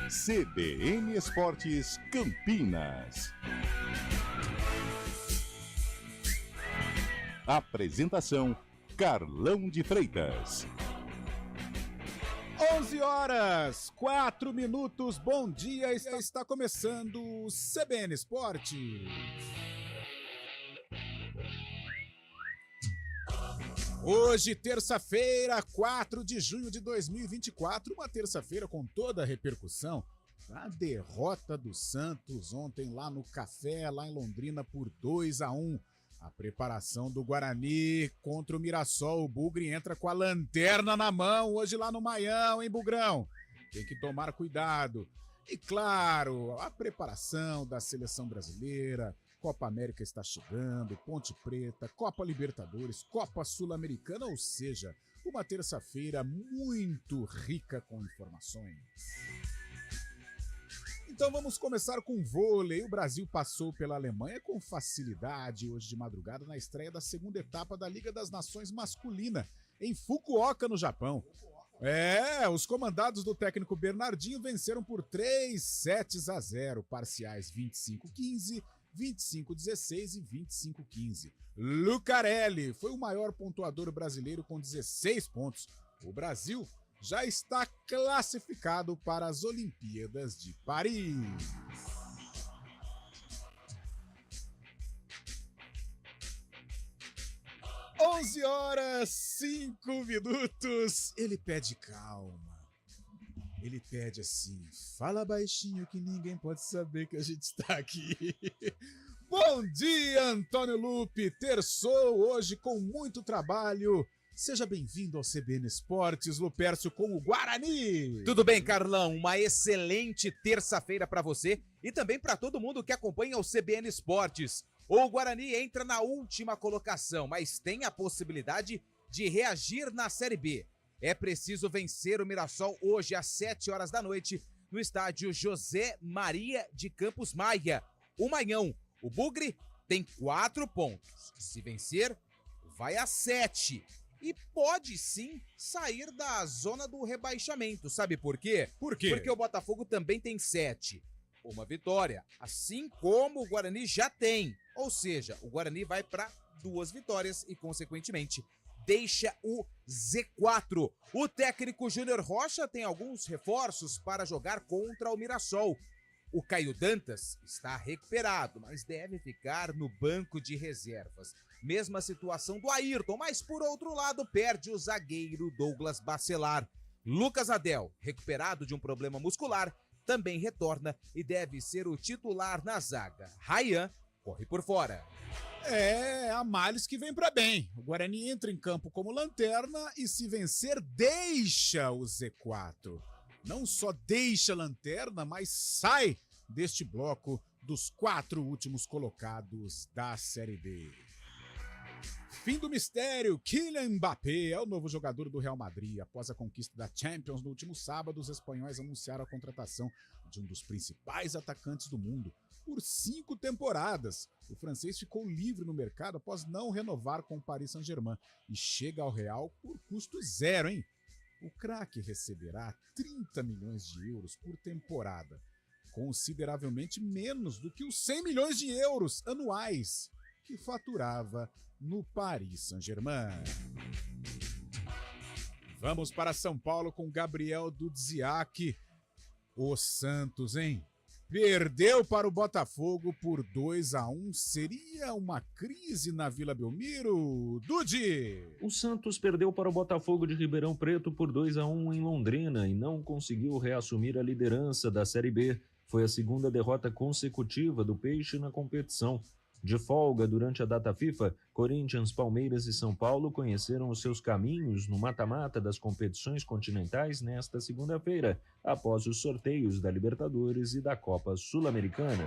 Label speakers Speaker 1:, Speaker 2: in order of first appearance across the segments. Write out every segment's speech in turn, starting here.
Speaker 1: CBN Esportes Campinas. Apresentação: Carlão de Freitas.
Speaker 2: 11h04. Bom dia, está começando o CBN Esportes. Hoje, terça-feira, 4 de junho de 2024, uma terça-feira com toda a repercussão da derrota do Santos ontem lá no Café, lá em Londrina, por 2-1. A preparação do Guarani contra o Mirassol. O Bugre entra com a lanterna na mão hoje lá no Maião, hein, Bugrão? Tem que tomar cuidado. E claro, a preparação da seleção brasileira. Copa América está chegando, Ponte Preta, Copa Libertadores, Copa Sul-Americana, ou seja, uma terça-feira muito rica com informações. Então vamos começar com vôlei. O Brasil passou pela Alemanha com facilidade hoje de madrugada na estreia da segunda etapa da Liga das Nações Masculina, em Fukuoka, no Japão. Os comandados do técnico Bernardinho venceram por 3 sets a 0, parciais 25-15, 25-16 e 25-15. Lucarelli foi o maior pontuador brasileiro com 16 pontos. O Brasil já está classificado para as Olimpíadas de Paris. Onze horas, 5 minutos. Ele pede calma. Ele pede assim: fala baixinho que ninguém pode saber que a gente está aqui. Bom dia, Antônio Lupe. Terçou hoje com muito trabalho. Seja bem-vindo ao CBN Esportes, Lupércio, com o Guarani.
Speaker 3: Tudo bem, Carlão? Uma excelente terça-feira para você e também para todo mundo que acompanha o CBN Esportes. O Guarani entra na última colocação, mas tem a possibilidade de reagir na Série B. É preciso vencer o Mirassol hoje às 7 horas da noite no estádio José Maria de Campos Maia. O Maranhão, o Bugre, tem 4 pontos. Se vencer, vai a 7. E pode sim sair da zona do rebaixamento. Sabe por quê?
Speaker 2: Por quê?
Speaker 3: Porque o Botafogo também tem 7. Uma vitória, assim como o Guarani já tem. Ou seja, o Guarani vai para 2 vitórias e, consequentemente, deixa o Z4. O técnico Júnior Rocha tem alguns reforços para jogar contra o Mirassol. O Caio Dantas está recuperado, mas deve ficar no banco de reservas. Mesma situação do Ayrton, mas por outro lado perde o zagueiro Douglas Bacelar. Lucas Adel, recuperado de um problema muscular, também retorna e deve ser o titular na zaga. Ryan corre por fora.
Speaker 2: Há males que vem pra bem. O Guarani entra em campo como lanterna e, se vencer, deixa o Z4. Não só deixa a lanterna, mas sai deste bloco dos 4 últimos colocados da Série B. Fim do mistério. Kylian Mbappé é o novo jogador do Real Madrid. Após a conquista da Champions no último sábado, os espanhóis anunciaram a contratação de um dos principais atacantes do mundo por 5 temporadas. O francês ficou livre no mercado após não renovar com o Paris Saint-Germain e chega ao Real por custo zero, hein? O craque receberá 30 milhões de euros por temporada, consideravelmente menos do que os 100 milhões de euros anuais que faturava no Paris Saint-Germain. Vamos para São Paulo com Gabriel Dudziak. O Santos, hein? Perdeu para o Botafogo por 2-1. Seria uma crise na Vila Belmiro? Dudi!
Speaker 4: O Santos perdeu para o Botafogo de Ribeirão Preto por 2-1 em Londrina e não conseguiu reassumir a liderança da Série B. Foi a segunda derrota consecutiva do Peixe na competição. De folga durante a data FIFA, Corinthians, Palmeiras e São Paulo conheceram os seus caminhos no mata-mata das competições continentais nesta segunda-feira, após os sorteios da Libertadores e da Copa Sul-Americana.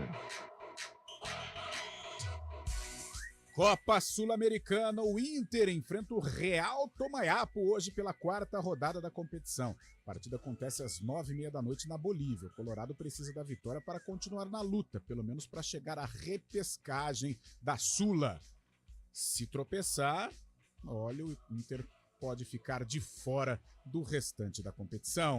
Speaker 2: Copa Sul-Americana, o Inter enfrenta o Real Tomayapo hoje pela 4ª rodada da competição. A partida acontece às 9h30 da noite na Bolívia. O Colorado precisa da vitória para continuar na luta, pelo menos para chegar à repescagem da Sula. Se tropeçar, olha, o Inter pode ficar de fora do restante da competição.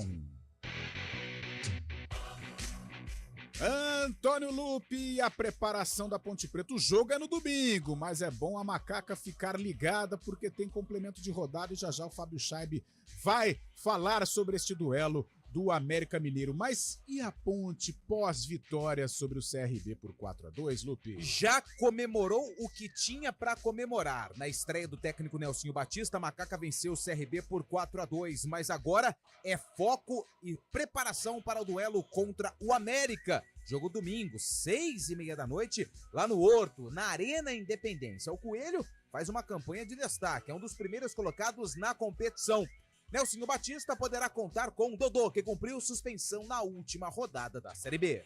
Speaker 2: Antônio Lupe, a preparação da Ponte Preta. O jogo é no domingo, mas é bom a macaca ficar ligada porque tem complemento de rodada e já já o Fábio Chaib vai falar sobre este duelo do América Mineiro. Mas e a Ponte pós-vitória sobre o CRB por 4-2, Lupe?
Speaker 3: Já comemorou o que tinha pra comemorar. Na estreia do técnico Nelsinho Batista, a Macaca venceu o CRB por 4-2, mas agora é foco e preparação para o duelo contra o América. Jogo domingo, 6h30 da noite, lá no Horto, na Arena Independência. O Coelho faz uma campanha de destaque, é um dos primeiros colocados na competição. Nelsinho Batista poderá contar com Dodô, que cumpriu suspensão na última rodada da Série B.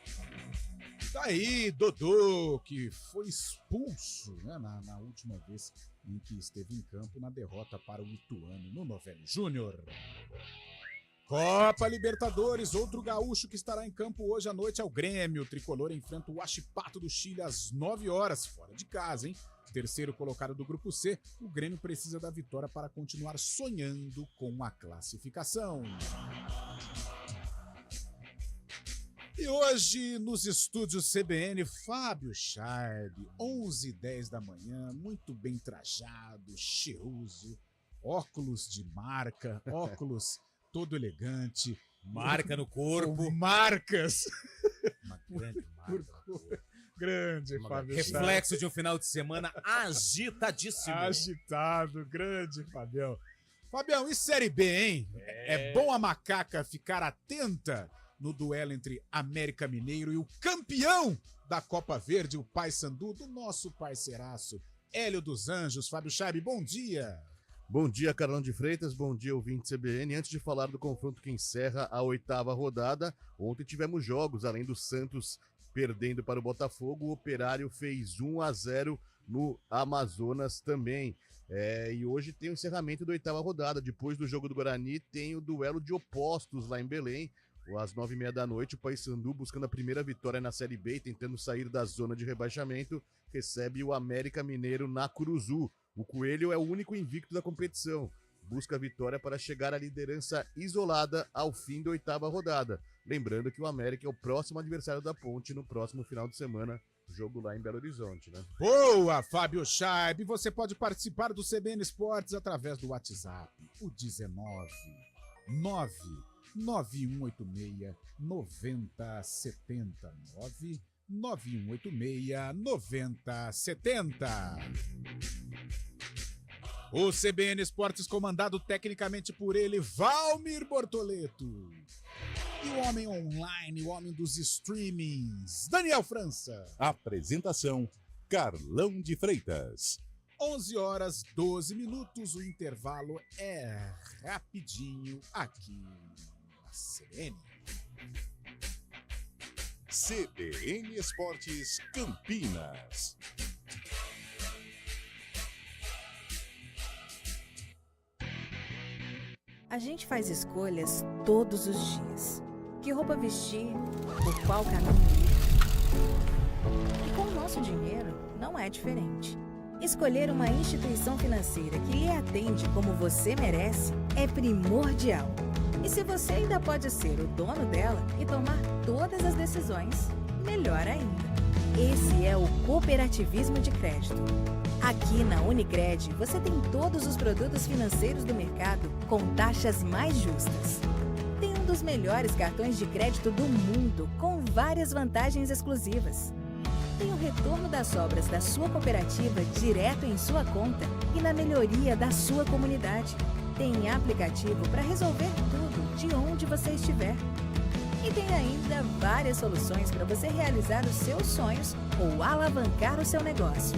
Speaker 2: Tá aí, Dodô, que foi expulso, né, na última vez em que esteve em campo na derrota para o Ituano no Novelli Júnior. Copa Libertadores, outro gaúcho que estará em campo hoje à noite é o Grêmio. O tricolor enfrenta o Huachipato do Chile às 9h, fora de casa, hein? Terceiro colocado do Grupo C, o Grêmio precisa da vitória para continuar sonhando com a classificação. E hoje, nos estúdios CBN, Fábio Chaib, 11h10 da manhã, muito bem trajado, cheiroso, óculos de marca, óculos todo elegante.
Speaker 3: Marca no corpo.
Speaker 2: Marcas.
Speaker 3: Uma grande marca.
Speaker 2: Grande, Fábio Chaib.
Speaker 3: Reflexo de um final de semana agitadíssimo.
Speaker 2: Agitado, grande, Fabião. Fabião, e Série B, hein? É bom a macaca ficar atenta no duelo entre América Mineiro e o campeão da Copa Verde, o Paysandu, do nosso parceiraço Hélio dos Anjos. Fábio Chaib, bom dia.
Speaker 5: Bom dia, Carlão de Freitas, bom dia, ouvinte CBN. Antes de falar do confronto que encerra a 8ª rodada, ontem tivemos jogos, além do Santos perdendo para o Botafogo, o Operário fez 1-0 no Amazonas também. E hoje tem o encerramento da 8ª rodada. Depois do jogo do Guarani, tem o duelo de opostos lá em Belém. Às 9h30 da noite, o Paysandu, buscando a primeira vitória na Série B e tentando sair da zona de rebaixamento, recebe o América Mineiro na Curuzu. O Coelho é o único invicto da competição. Busca a vitória para chegar à liderança isolada ao fim da 8ª rodada. Lembrando que o América é o próximo adversário da Ponte no próximo final de semana, jogo lá em Belo Horizonte, né?
Speaker 2: Boa, Fábio Chaib! Você pode participar do CBN Esportes através do WhatsApp, o 199186-9070. 9186-9070. O CBN Esportes comandado tecnicamente por ele, Valmir Bortoleto. E o homem online, o homem dos streamings, Daniel França.
Speaker 1: Apresentação, Carlão de Freitas.
Speaker 2: 11h12, o intervalo é rapidinho aqui na CBN.
Speaker 1: CBN Esportes Campinas.
Speaker 6: A gente faz escolhas todos os dias. Que roupa vestir, por qual caminho ir. E com o nosso dinheiro, não é diferente. Escolher uma instituição financeira que lhe atende como você merece é primordial. E se você ainda pode ser o dono dela e tomar todas as decisões, melhor ainda. Esse é o cooperativismo de crédito. Aqui na Unicred, você tem todos os produtos financeiros do mercado com taxas mais justas. Tem um dos melhores cartões de crédito do mundo, com várias vantagens exclusivas. Tem o retorno das sobras da sua cooperativa direto em sua conta e na melhoria da sua comunidade. Tem aplicativo para resolver tudo de onde você estiver. E tem ainda várias soluções para você realizar os seus sonhos ou alavancar o seu negócio.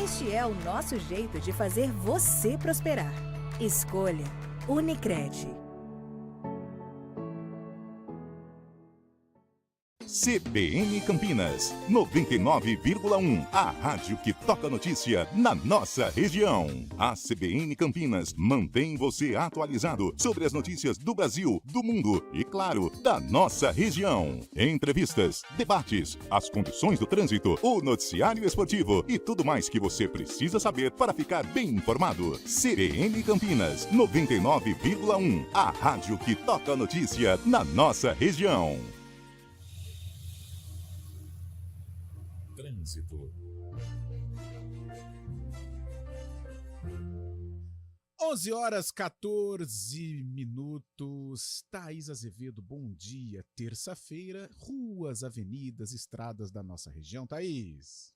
Speaker 6: Este é o nosso jeito de fazer você prosperar. Escolha Unicred.
Speaker 1: CBN Campinas, 99,1. A rádio que toca notícia na nossa região. A CBN Campinas mantém você atualizado sobre as notícias do Brasil, do mundo e, claro, da nossa região. Entrevistas, debates, as condições do trânsito, o noticiário esportivo e tudo mais que você precisa saber para ficar bem informado. CBN Campinas, 99,1. A rádio que toca notícia na nossa região. Trânsito.
Speaker 2: 11h14. Thaís Azevedo, bom dia. Terça-feira, ruas, avenidas, estradas da nossa região. Thaís.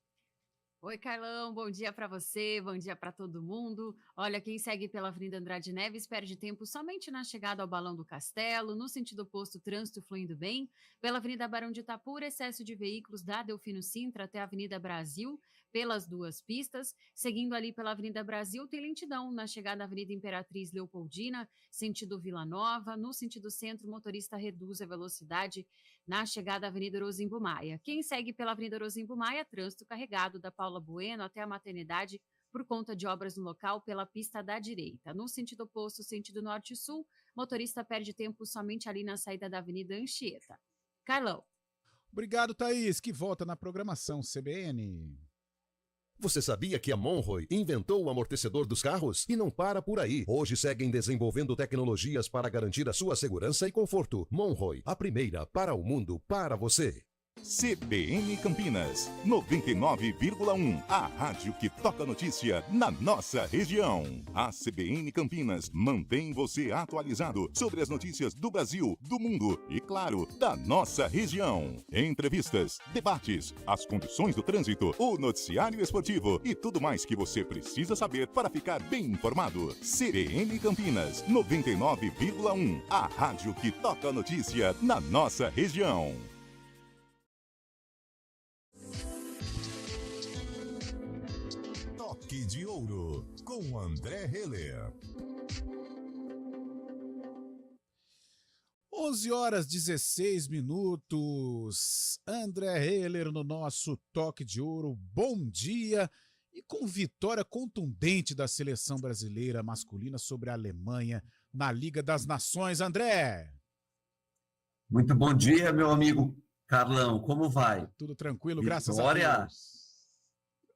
Speaker 7: Oi, Carlão, bom dia para você, bom dia para todo mundo. Olha, quem segue pela Avenida Andrade Neves perde tempo somente na chegada ao Balão do Castelo, no sentido oposto, trânsito fluindo bem. Pela Avenida Barão de Itapura, excesso de veículos da Delfino Sintra até a Avenida Brasil, pelas duas pistas. Seguindo ali pela Avenida Brasil, tem lentidão na chegada à Avenida Imperatriz Leopoldina, sentido Vila Nova. No sentido centro, o motorista reduz a velocidade na chegada à Avenida Orozimbo Maia. Quem segue pela Avenida Orozimbo Maia, trânsito carregado da Paula Bueno até a maternidade por conta de obras no local pela pista da direita. No sentido oposto, sentido norte e sul, motorista perde tempo somente ali na saída da Avenida Anchieta. Carlão.
Speaker 2: Obrigado, Thaís, que volta na programação CBN.
Speaker 8: Você sabia que a Monroe inventou o amortecedor dos carros? E não para por aí. Hoje seguem desenvolvendo tecnologias para garantir a sua segurança e conforto. Monroe, a primeira para o mundo, para você.
Speaker 1: CBN Campinas, 99,1. A rádio que toca notícia na nossa região. A CBN Campinas mantém você atualizado sobre as notícias do Brasil, do mundo e, claro, da nossa região. Entrevistas, debates, as condições do trânsito, o noticiário esportivo e tudo mais que você precisa saber para ficar bem informado. CBN Campinas, 99,1. A rádio que toca notícia na nossa região. Toque de Ouro, com André Heller.
Speaker 2: 11h16. André Heller no nosso Toque de Ouro. Bom dia. E com vitória contundente da seleção brasileira masculina sobre a Alemanha na Liga das Nações. André.
Speaker 9: Muito bom dia, meu amigo Carlão. Como vai?
Speaker 2: Tudo tranquilo, graças a
Speaker 9: Vitória.
Speaker 2: Deus.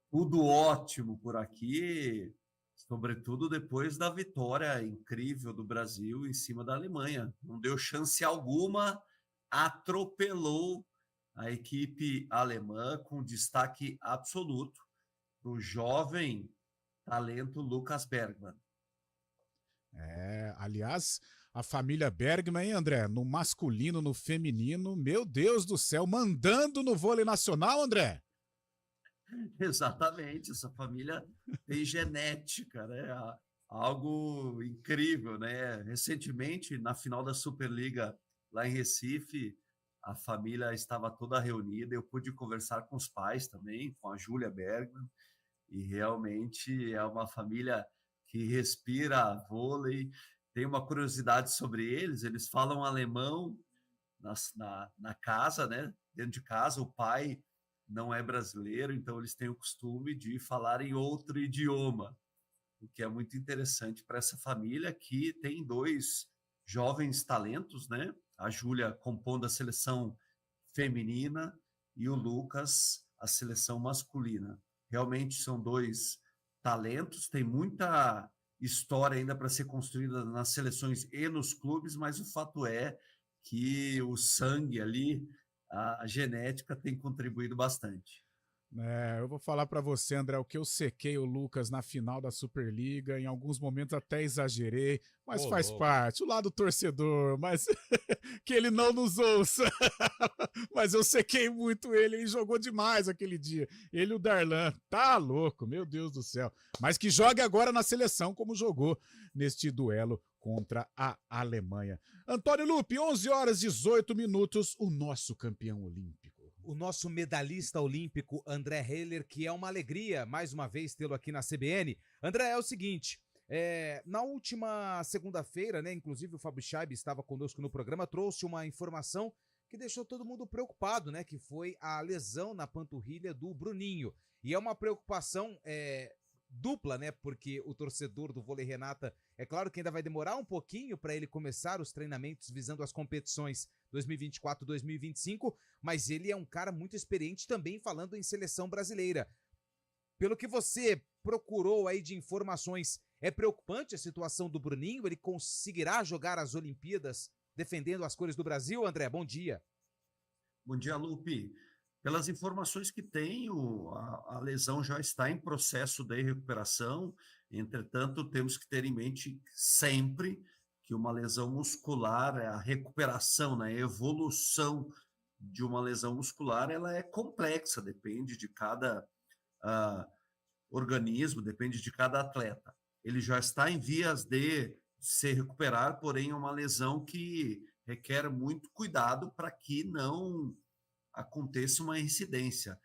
Speaker 9: Tudo ótimo por aqui, sobretudo depois da vitória incrível do Brasil em cima da Alemanha. Não deu chance alguma, atropelou a equipe alemã com destaque absoluto para o jovem talento Lucas Bergmann.
Speaker 2: Aliás, a família Bergmann, hein, André? No masculino, no feminino, meu Deus do céu, mandando no vôlei nacional, André?
Speaker 9: Exatamente, essa família tem genética, né? Algo incrível, né? Recentemente, na final da Superliga lá em Recife, a família estava toda reunida, eu pude conversar com os pais também, com a Júlia Bergmann, e realmente é uma família que respira vôlei. Tem uma curiosidade sobre eles, eles falam alemão na casa, né? Dentro de casa, o pai não é brasileiro, então eles têm o costume de falar em outro idioma, o que é muito interessante para essa família que tem dois jovens talentos, né? A Júlia compondo a seleção feminina e o Lucas a seleção masculina. Realmente são dois talentos, tem muita história ainda para ser construída nas seleções e nos clubes, mas o fato é que o sangue ali, a genética tem contribuído bastante.
Speaker 2: Eu vou falar para você, André, o que eu sequei o Lucas na final da Superliga, em alguns momentos até exagerei, mas faz parte, o lado torcedor, mas que ele não nos ouça. Mas eu sequei muito ele jogou demais aquele dia. Ele e o Darlan, tá louco, meu Deus do céu. Mas que jogue agora na seleção como jogou neste duelo contra a Alemanha. Antônio Lupe, 11h18, o nosso campeão olímpico.
Speaker 3: O nosso medalhista olímpico André Heller, que é uma alegria mais uma vez tê-lo aqui na CBN. André, é o seguinte, na última segunda-feira, né, inclusive o Fábio Scheib estava conosco no programa, trouxe uma informação que deixou todo mundo preocupado, né, que foi a lesão na panturrilha do Bruninho. E é uma preocupação dupla, né? Porque o torcedor do Vôlei Renata, é claro que ainda vai demorar um pouquinho para ele começar os treinamentos visando as competições 2024-2025, mas ele é um cara muito experiente também falando em seleção brasileira. Pelo que você procurou aí de informações, é preocupante a situação do Bruninho? Ele conseguirá jogar as Olimpíadas defendendo as cores do Brasil? André, bom dia.
Speaker 9: Bom dia, Lupe. Pelas informações que tenho, a lesão já está em processo de recuperação. Entretanto, temos que ter em mente sempre que uma lesão muscular, a recuperação, né, a evolução de uma lesão muscular, ela é complexa, depende de cada organismo, depende de cada atleta. Ele já está em vias de se recuperar, porém é uma lesão que requer muito cuidado para que não aconteça uma incidência.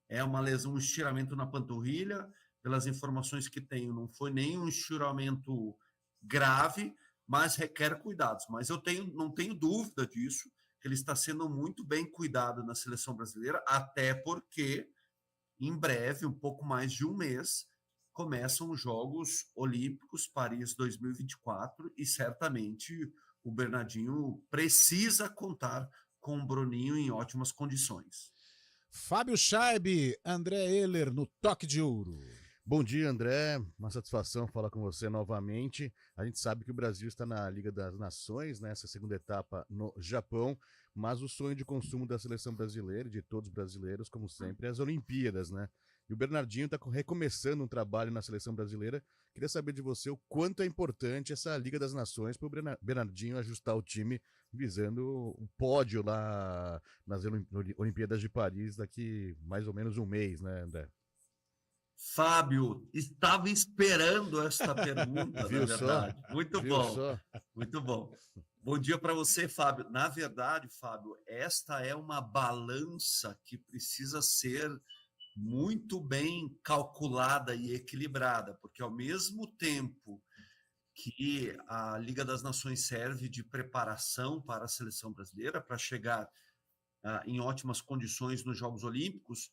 Speaker 9: É uma lesão, um estiramento na panturrilha, pelas informações que tenho, não foi nenhum estiramento grave, mas requer cuidados. Mas não tenho dúvida disso, que ele está sendo muito bem cuidado na seleção brasileira, até porque em breve, um pouco mais de um mês, começam os Jogos Olímpicos Paris 2024 e certamente o Bernardinho precisa contar com o Bruninho em ótimas condições.
Speaker 2: Fábio Chaib, André Ehler no Toque de Ouro.
Speaker 5: Bom dia, André. Uma satisfação falar com você novamente. A gente sabe que o Brasil está na Liga das Nações, nessa segunda etapa no Japão, mas o sonho de consumo da seleção brasileira e de todos os brasileiros, como sempre, é as Olimpíadas, né? E o Bernardinho está recomeçando um trabalho na seleção brasileira. Queria saber de você o quanto é importante essa Liga das Nações para o Bernardinho ajustar o time visando o pódio lá nas Olimpíadas de Paris daqui mais ou menos um mês, né, André?
Speaker 9: Fábio, estava esperando esta pergunta,
Speaker 5: Viu
Speaker 9: na verdade.
Speaker 5: Só?
Speaker 9: Muito
Speaker 5: Viu
Speaker 9: bom,
Speaker 5: só?
Speaker 9: muito bom. Bom dia para você, Fábio. Na verdade, Fábio, esta é uma balança que precisa ser muito bem calculada e equilibrada, porque ao mesmo tempo que a Liga das Nações serve de preparação para a seleção brasileira, para chegar em ótimas condições nos Jogos Olímpicos,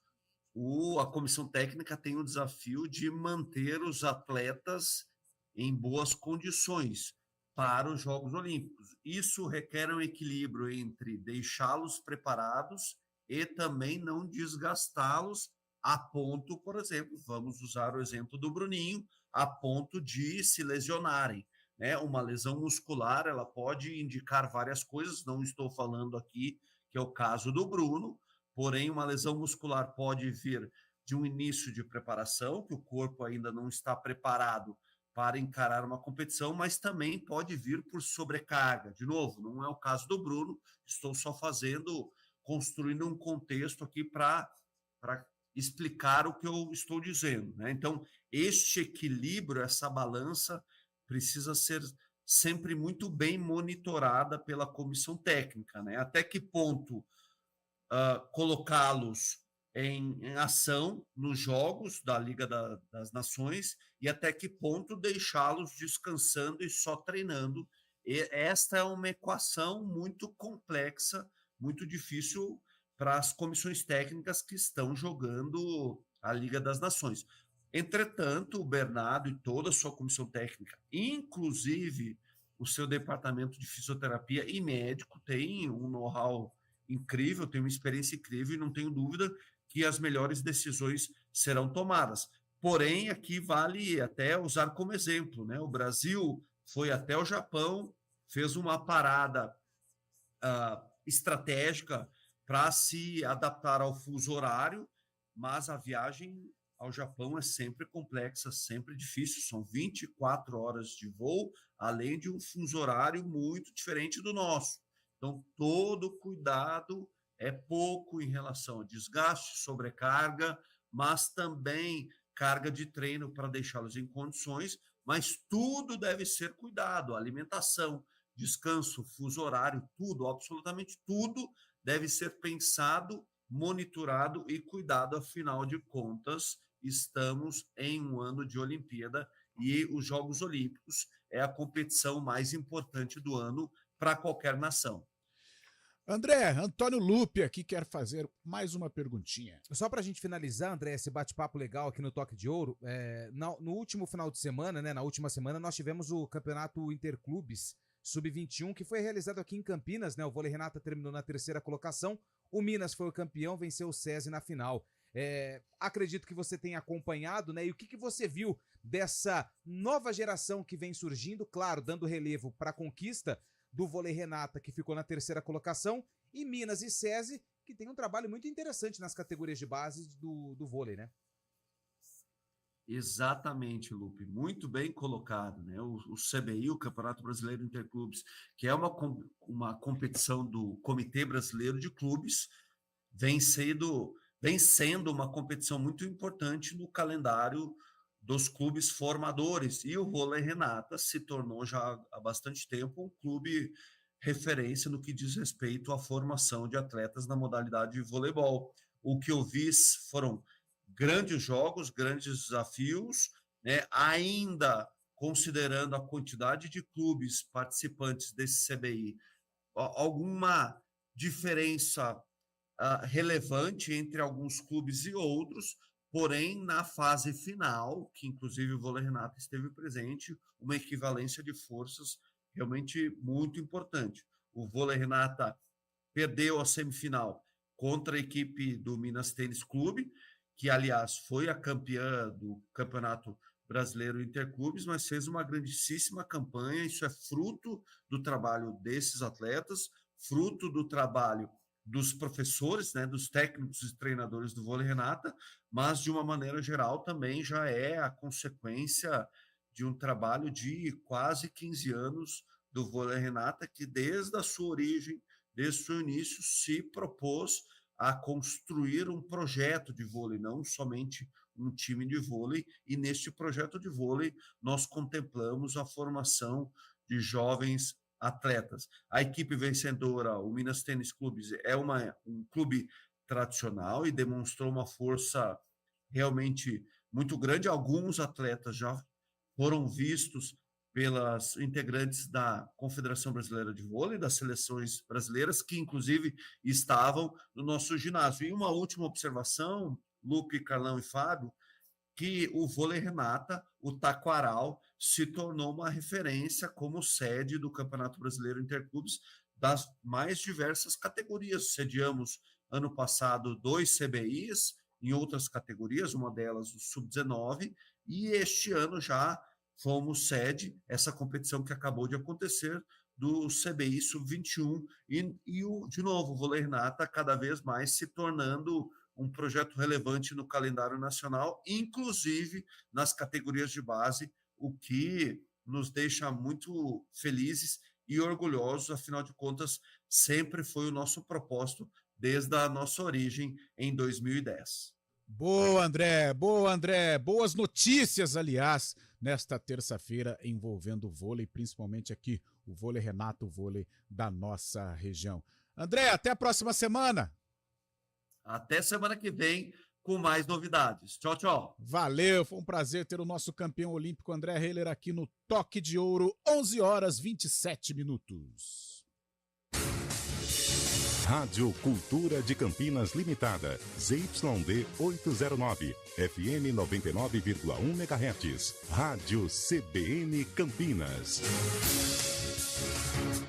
Speaker 9: a comissão técnica tem o desafio de manter os atletas em boas condições para os Jogos Olímpicos. Isso requer um equilíbrio entre deixá-los preparados e também não desgastá-los a ponto, por exemplo, vamos usar o exemplo do Bruninho, a ponto de se lesionarem, né? Uma lesão muscular, ela pode indicar várias coisas, não estou falando aqui que é o caso do Bruno, porém uma lesão muscular pode vir de um início de preparação, que o corpo ainda não está preparado para encarar uma competição, mas também pode vir por sobrecarga. De novo, não é o caso do Bruno, estou só construindo um contexto aqui para explicar o que eu estou dizendo, né? Então, este equilíbrio, essa balança, precisa ser sempre muito bem monitorada pela comissão técnica, né? Até que ponto colocá-los em ação nos jogos da Liga das Nações e até que ponto deixá-los descansando e só treinando. E esta é uma equação muito complexa, muito difícil para as comissões técnicas que estão jogando a Liga das Nações. Entretanto, o Bernardo e toda a sua comissão técnica, inclusive o seu departamento de fisioterapia e médico, tem um know-how incrível, tem uma experiência incrível e não tenho dúvida que as melhores decisões serão tomadas. Porém, aqui vale até usar como exemplo, né? O Brasil foi até o Japão, fez uma parada estratégica para se adaptar ao fuso horário, mas a viagem ao Japão é sempre complexa, sempre difícil, são 24 horas de voo, além de um fuso horário muito diferente do nosso. Então, todo cuidado é pouco em relação a desgaste, sobrecarga, mas também carga de treino para deixá-los em condições, mas tudo deve ser cuidado, alimentação, descanso, fuso horário, tudo, absolutamente tudo deve ser pensado, monitorado e cuidado. Afinal de contas, estamos em um ano de Olimpíada e os Jogos Olímpicos é a competição mais importante do ano para qualquer nação.
Speaker 2: André, Antônio Lupe aqui quer fazer mais uma perguntinha.
Speaker 3: Só para a gente finalizar, André, esse bate-papo legal aqui no Toque de Ouro, no último final de semana, né, na última semana, nós tivemos o Campeonato Interclubes Sub-21, que foi realizado aqui em Campinas, né? O Vôlei Renata terminou na 3ª colocação, o Minas foi o campeão, venceu o SESI na final. Acredito que você tenha acompanhado, né? E o que você viu dessa nova geração que vem surgindo, claro, dando relevo para a conquista do Vôlei Renata, que ficou na 3ª colocação, e Minas e SESI, que tem um trabalho muito interessante nas categorias de base do vôlei, né?
Speaker 9: Exatamente, Lupe. Muito bem colocado, né? O CBI, o Campeonato Brasileiro Interclubes, que é uma competição do Comitê Brasileiro de Clubes, vem sendo uma competição muito importante no calendário dos clubes formadores. E o Vôlei Renata se tornou já há bastante tempo um clube referência no que diz respeito à formação de atletas na modalidade de voleibol. O que eu vi foram grandes jogos, grandes desafios, né? Ainda considerando a quantidade de clubes participantes desse CBI, alguma diferença relevante entre alguns clubes e outros, porém, na fase final, que inclusive o Vôlei Renata esteve presente, uma equivalência de forças realmente muito importante. O Vôlei Renata perdeu a semifinal contra a equipe do Minas Tênis Clube, que, aliás, foi a campeã do Campeonato Brasileiro Interclubes, mas fez uma grandíssima campanha. Isso é fruto do trabalho desses atletas, fruto do trabalho dos professores, né, dos técnicos e treinadores do Vôlei Renata, mas, de uma maneira geral, também já é a consequência de um trabalho de quase 15 anos do Vôlei Renata, que desde a sua origem, desde o seu início, se propôs a construir um projeto de vôlei, não somente um time de vôlei, e neste projeto de vôlei nós contemplamos a formação de jovens atletas. A equipe vencedora, o Minas Tênis Clube, é um clube tradicional e demonstrou uma força realmente muito grande. Alguns atletas já foram vistos pelas integrantes da Confederação Brasileira de Vôlei, das seleções brasileiras, que inclusive estavam no nosso ginásio. E uma última observação, Lupe, Carlão e Fábio, que o Vôlei Renata, o Taquaral, se tornou uma referência como sede do Campeonato Brasileiro Interclubes das mais diversas categorias. Sediamos ano passado 2 CBIs em outras categorias, uma delas o Sub-19, e este ano já fomos sede, essa competição que acabou de acontecer, do CBI Sub-21, de novo, o Vôlei Renata cada vez mais se tornando um projeto relevante no calendário nacional, inclusive nas categorias de base, o que nos deixa muito felizes e orgulhosos, afinal de contas, sempre foi o nosso propósito desde a nossa origem em 2010.
Speaker 2: Boa, André, boa, André. Boas notícias, aliás, nesta terça-feira envolvendo o vôlei, principalmente aqui o Vôlei Renata, o vôlei da nossa região. André, até a próxima semana.
Speaker 9: Até semana que vem com mais novidades. Tchau, tchau.
Speaker 2: Valeu, foi um prazer ter o nosso campeão olímpico André Heiler aqui no Toque de Ouro, 11h27.
Speaker 1: Rádio Cultura de Campinas Limitada, ZYD 809, FM 99,1 MHz. Rádio CBN Campinas.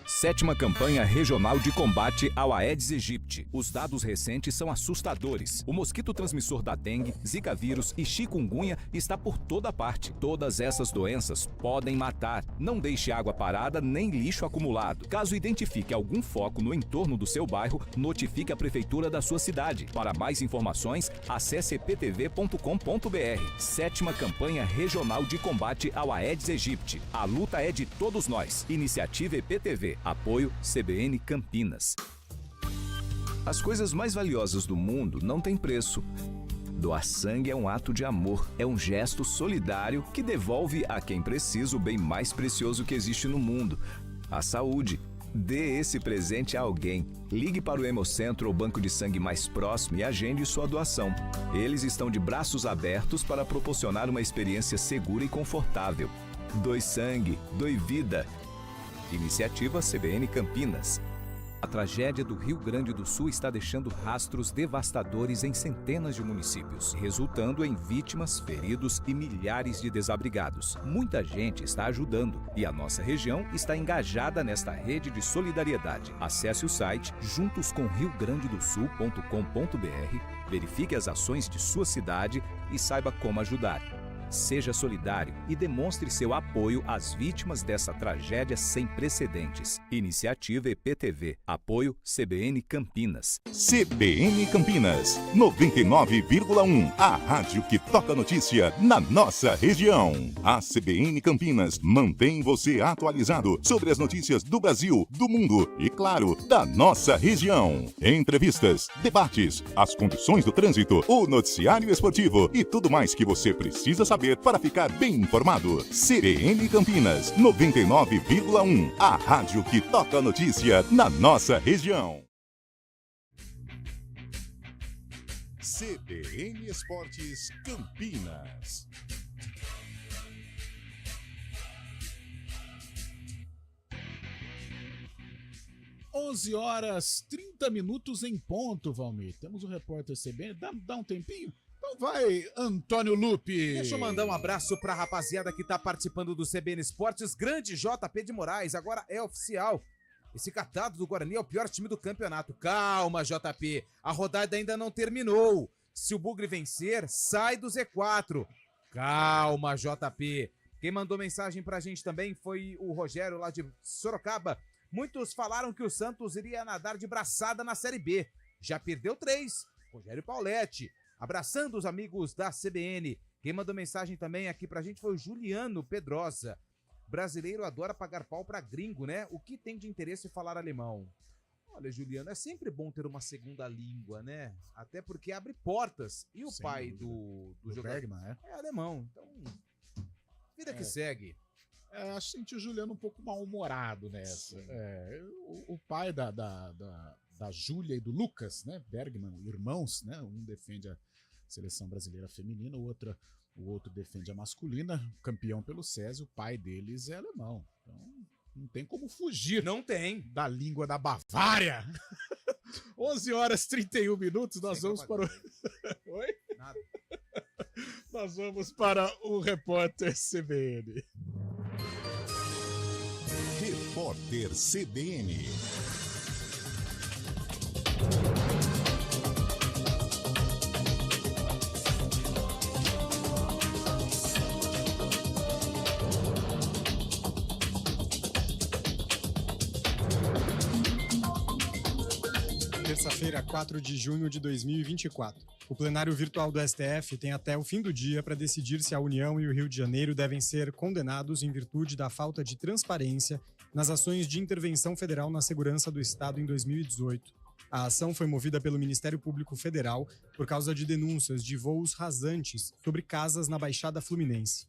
Speaker 10: 7ª Campanha Regional de Combate ao Aedes aegypti. Os dados recentes são assustadores. O mosquito transmissor da dengue, zika vírus e chikungunya está por toda parte. Todas essas doenças podem matar. Não deixe água parada nem lixo acumulado. Caso identifique algum foco no entorno do seu bairro, notifique a prefeitura da sua cidade. Para mais informações, acesse eptv.com.br. 7ª Campanha Regional de Combate ao Aedes aegypti. A luta é de todos nós. Iniciativa EPTV. Apoio CBN Campinas. As coisas mais valiosas do mundo não têm preço. Doar sangue é um ato de amor, é um gesto solidário que devolve a quem precisa o bem mais precioso que existe no mundo, a saúde. Dê esse presente a alguém. Ligue para o Hemocentro ou banco de sangue mais próximo e agende sua doação. Eles estão de braços abertos para proporcionar uma experiência segura e confortável. Doe sangue, doe vida. Iniciativa CBN Campinas. A tragédia do Rio Grande do Sul está deixando rastros devastadores em centenas de municípios, resultando em vítimas, feridos e milhares de desabrigados. Muita gente está ajudando e a nossa região está engajada nesta rede de solidariedade. Acesse o site juntoscomriograndedosul.com.br, verifique as ações de sua cidade e saiba como ajudar. Seja solidário e demonstre seu apoio às vítimas dessa tragédia sem precedentes. Iniciativa EPTV. Apoio CBN Campinas.
Speaker 1: CBN Campinas, 99,1. A rádio que toca notícia na nossa região. A CBN Campinas mantém você atualizado sobre as notícias do Brasil, do mundo e, claro, da nossa região. Entrevistas, debates, as condições do trânsito, o noticiário esportivo e tudo mais que você precisa saber para ficar bem informado. CBN Campinas, 99,1. A rádio que toca notícia na nossa região. CBN Esportes Campinas.
Speaker 2: h 30 em ponto, Valmir. Temos o repórter CBN. Dá um tempinho? Então vai, Antônio Lupe.
Speaker 3: Deixa eu mandar um abraço pra rapaziada que tá participando do CBN Esportes. Grande JP de Moraes, agora é oficial. Esse catado do Guarani é o pior time do campeonato. Calma, JP. A rodada ainda não terminou. Se o Bugre vencer, sai do Z4. Calma, JP. Quem mandou mensagem pra gente também foi o Rogério, lá de Sorocaba. Muitos falaram que o Santos iria nadar de braçada na Série B. Já perdeu 3. Rogério Pauletti. Abraçando os amigos da CBN. Quem mandou mensagem também aqui pra gente foi o Juliano Pedrosa. Brasileiro adora pagar pau pra gringo, né? O que tem de interesse em falar alemão? Olha, Juliano, é sempre bom ter uma segunda língua, né? Até porque abre portas. E o
Speaker 2: Sem
Speaker 3: pai
Speaker 2: dúvida.
Speaker 3: do jogador
Speaker 2: Bergman,
Speaker 3: é alemão. Então, vida que segue.
Speaker 2: Acho que senti o Juliano um pouco mal-humorado nessa. O pai da Júlia e do Lucas, né? Bergman, irmãos, né? Um defende a seleção brasileira feminina, o outro defende a masculina, campeão pelo SESI, o pai deles é alemão. Então, não tem como fugir.
Speaker 3: Não tem.
Speaker 2: Da língua da Bavária. 11h31, nós vamos para o... Oi?
Speaker 3: Nada.
Speaker 2: Nós vamos para o repórter CBN.
Speaker 1: Repórter CBN.
Speaker 11: Terça-feira, 4 de junho de 2024. O plenário virtual do STF tem até o fim do dia para decidir se a União e o Rio de Janeiro devem ser condenados em virtude da falta de transparência nas ações de intervenção federal na segurança do Estado em 2018. A ação foi movida pelo Ministério Público Federal por causa de denúncias de voos rasantes sobre casas na Baixada Fluminense.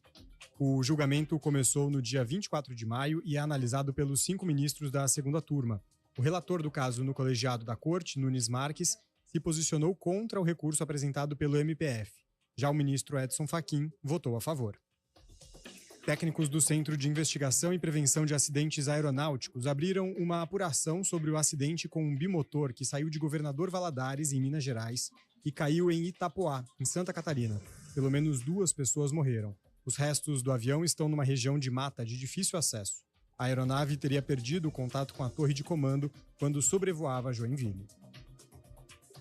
Speaker 11: O julgamento começou no dia 24 de maio e é analisado pelos 5 ministros da segunda turma. O relator do caso no colegiado da Corte, Nunes Marques, se posicionou contra o recurso apresentado pelo MPF. Já o ministro Edson Fachin votou a favor. Técnicos do Centro de Investigação e Prevenção de Acidentes Aeronáuticos abriram uma apuração sobre o acidente com um bimotor que saiu de Governador Valadares, em Minas Gerais, e caiu em Itapoá, em Santa Catarina. Pelo menos 2 pessoas morreram. Os restos do avião estão numa região de mata de difícil acesso. A aeronave teria perdido o contato com a torre de comando quando sobrevoava Joinville.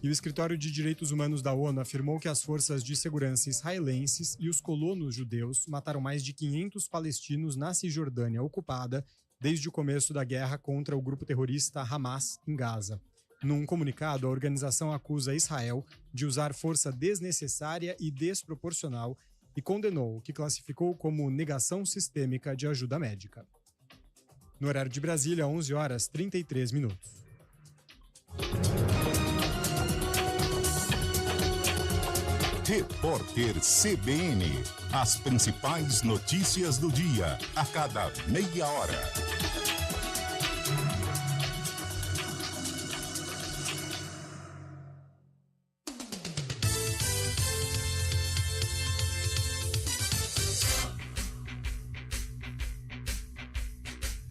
Speaker 11: E o Escritório de Direitos Humanos da ONU afirmou que as forças de segurança israelenses e os colonos judeus mataram mais de 500 palestinos na Cisjordânia ocupada desde o começo da guerra contra o grupo terrorista Hamas em Gaza. Num comunicado, a organização acusa Israel de usar força desnecessária e desproporcional e condenou o que classificou como negação sistêmica de ajuda médica. No horário de Brasília, 11h33.
Speaker 1: Repórter CBN. As principais notícias do dia, a cada meia hora.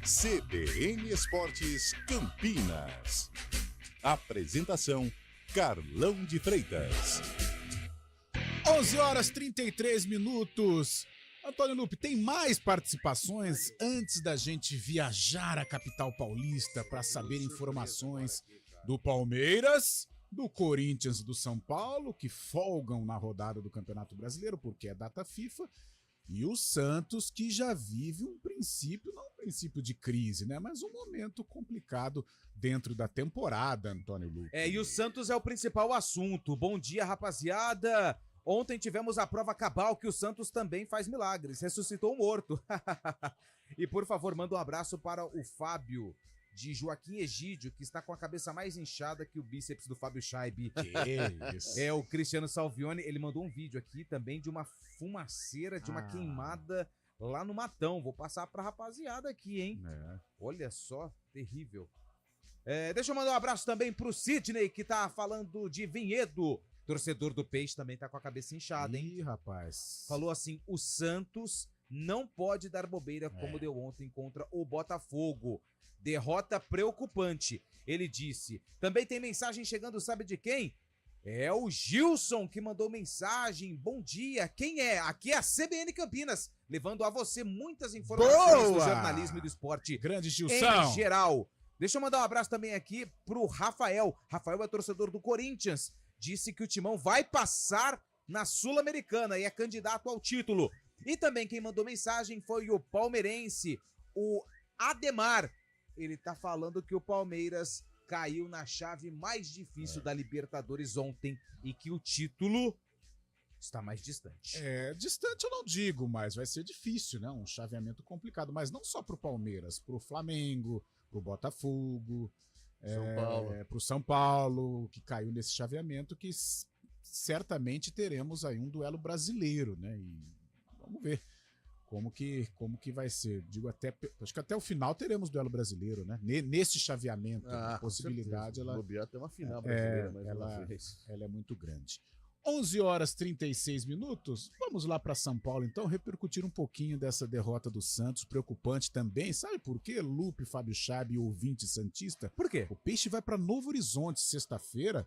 Speaker 1: CBN Esportes Campinas. Apresentação: Carlão de Freitas.
Speaker 2: 11h33. Antônio Lupe, tem mais participações antes da gente viajar à capital paulista para saber informações do Palmeiras, do Corinthians e do São Paulo, que folgam na rodada do Campeonato Brasileiro, porque é data FIFA, E o Santos que já vive um princípio, não um princípio de crise, né? Mas um momento complicado dentro da temporada, Antônio Luque.
Speaker 3: E o Santos é o principal assunto. Bom dia, rapaziada. Ontem tivemos a prova cabal que o Santos também faz milagres. Ressuscitou um morto. E por favor, manda um abraço para o Fábio de Joaquim Egídio, que está com a cabeça mais inchada que o bíceps do Fábio Scheibe.
Speaker 2: Que isso?
Speaker 3: É o Cristiano Salvione, ele mandou um vídeo aqui também de uma fumaceira, de uma queimada lá no Matão. Vou passar pra rapaziada aqui, hein? Olha só, terrível. Deixa eu mandar um abraço também pro Sidney, que tá falando de Vinhedo. Torcedor do Peixe também tá com a cabeça inchada, hein?
Speaker 2: Ih, rapaz.
Speaker 3: Falou assim, o Santos não pode dar bobeira como deu ontem contra o Botafogo. Derrota preocupante. Ele disse. Também tem mensagem chegando, sabe de quem? É o Gilson que mandou mensagem. Bom dia. Quem é? Aqui é a CBN Campinas, levando a você muitas informações do jornalismo e do esporte.
Speaker 2: Grande Gilson.
Speaker 3: Em geral. Deixa eu mandar um abraço também aqui pro Rafael. Rafael é torcedor do Corinthians. Disse que o Timão vai passar na Sul-Americana e é candidato ao título. E também quem mandou mensagem foi o palmeirense, o Ademar. Ele tá falando que o Palmeiras caiu na chave mais difícil da Libertadores ontem e que o título está mais distante.
Speaker 2: Distante eu não digo, mas vai ser difícil, né? Um chaveamento complicado, mas não só pro Palmeiras, pro Flamengo, pro Botafogo, pro São Paulo, que caiu nesse chaveamento, que certamente teremos aí um duelo brasileiro, né? E vamos ver como que vai ser. Acho que até o final teremos duelo brasileiro, né? Nesse chaveamento, a possibilidade ela
Speaker 5: tem uma final brasileira,
Speaker 2: ela é muito grande. 11h36. Vamos lá para São Paulo, então, repercutir um pouquinho dessa derrota do Santos, preocupante também. Sabe por quê, Lupe, Fábio Scheibe e ouvinte santista?
Speaker 3: Por quê?
Speaker 2: O Peixe vai para Novo Horizonte sexta-feira.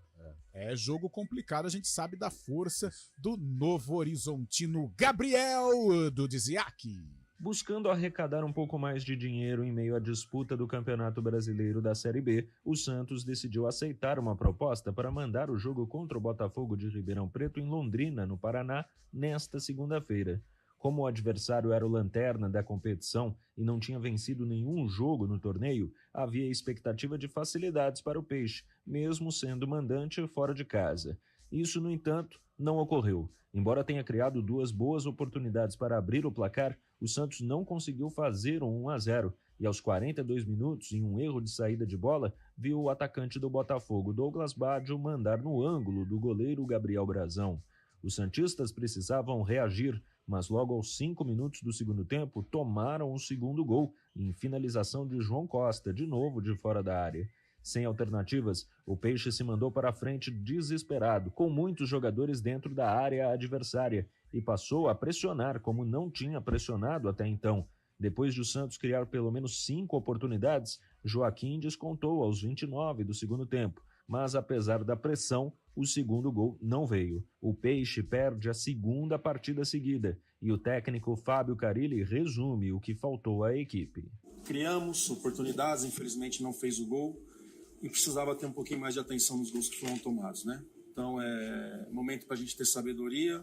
Speaker 2: É jogo complicado, a gente sabe da força do Novo Horizontino Gabriel do Diziac.
Speaker 4: Buscando arrecadar um pouco mais de dinheiro em meio à disputa do Campeonato Brasileiro da Série B, o Santos decidiu aceitar uma proposta para mandar o jogo contra o Botafogo de Ribeirão Preto em Londrina, no Paraná, nesta segunda-feira. Como o adversário era o lanterna da competição e não tinha vencido nenhum jogo no torneio, havia expectativa de facilidades para o Peixe, mesmo sendo mandante fora de casa. Isso, no entanto, não ocorreu. Embora tenha criado duas boas oportunidades para abrir o placar, o Santos não conseguiu fazer um 1-0 e aos 42 minutos, em um erro de saída de bola, viu o atacante do Botafogo, Douglas Baggio, mandar no ângulo do goleiro Gabriel Brazão. Os santistas precisavam reagir, mas logo aos 5 minutos do segundo tempo tomaram o segundo gol em finalização de João Costa, de novo de fora da área. Sem alternativas, o Peixe se mandou para a frente desesperado, com muitos jogadores dentro da área adversária, e passou a pressionar como não tinha pressionado até então. Depois de o Santos criar pelo menos 5 oportunidades, Joaquim descontou aos 29 do segundo tempo, mas apesar da pressão, o segundo gol não veio. O Peixe perde a segunda partida seguida, e o técnico Fábio Carilli resume o que faltou à equipe.
Speaker 12: Criamos oportunidades, infelizmente não fez o gol, e precisava ter um pouquinho mais de atenção nos gols que foram tomados, né? Então é momento para a gente ter sabedoria,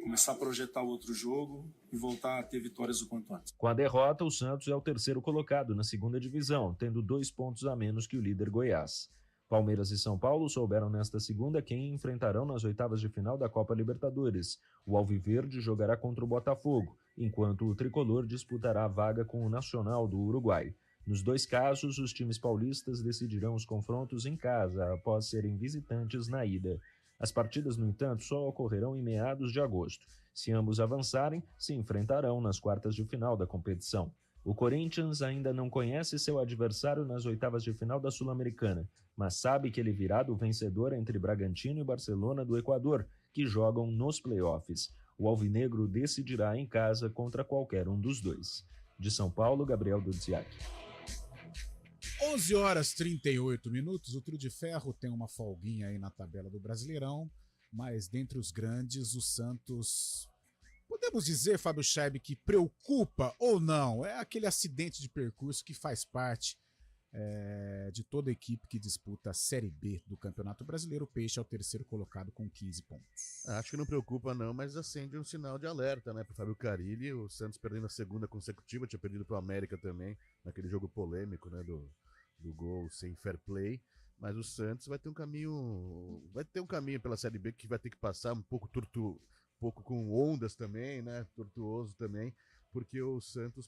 Speaker 12: começar a projetar o outro jogo e voltar a ter vitórias o quanto antes.
Speaker 4: Com a derrota, o Santos é o terceiro colocado na segunda divisão, tendo 2 pontos a menos que o líder Goiás. Palmeiras e São Paulo souberam nesta segunda quem enfrentarão nas oitavas de final da Copa Libertadores. O Alviverde jogará contra o Botafogo, enquanto o Tricolor disputará a vaga com o Nacional do Uruguai. Nos 2 casos, os times paulistas decidirão os confrontos em casa, após serem visitantes na ida. As partidas, no entanto, só ocorrerão em meados de agosto. Se ambos avançarem, se enfrentarão nas quartas de final da competição. O Corinthians ainda não conhece seu adversário nas oitavas de final da Sul-Americana, mas sabe que ele virá do vencedor entre Bragantino e Barcelona do Equador, que jogam nos playoffs. O alvinegro decidirá em casa contra qualquer um dos dois. De São Paulo, Gabriel Dudziak.
Speaker 2: 11h38. O Trio de Ferro tem uma folguinha aí na tabela do Brasileirão, mas dentre os grandes, o Santos... Podemos dizer, Fábio Scheibe, que preocupa ou não? É aquele acidente de percurso que faz parte de toda a equipe que disputa a Série B do Campeonato Brasileiro. O Peixe é o terceiro colocado com 15 pontos.
Speaker 5: Acho que não preocupa não, mas acende um sinal de alerta, né, pro Fábio Carille. O Santos perdendo a segunda consecutiva, tinha perdido pro América também, naquele jogo polêmico, né, do gol sem fair play. Mas o Santos vai ter um caminho pela Série B que vai ter que passar um pouco com ondas também, né, tortuoso também, porque o Santos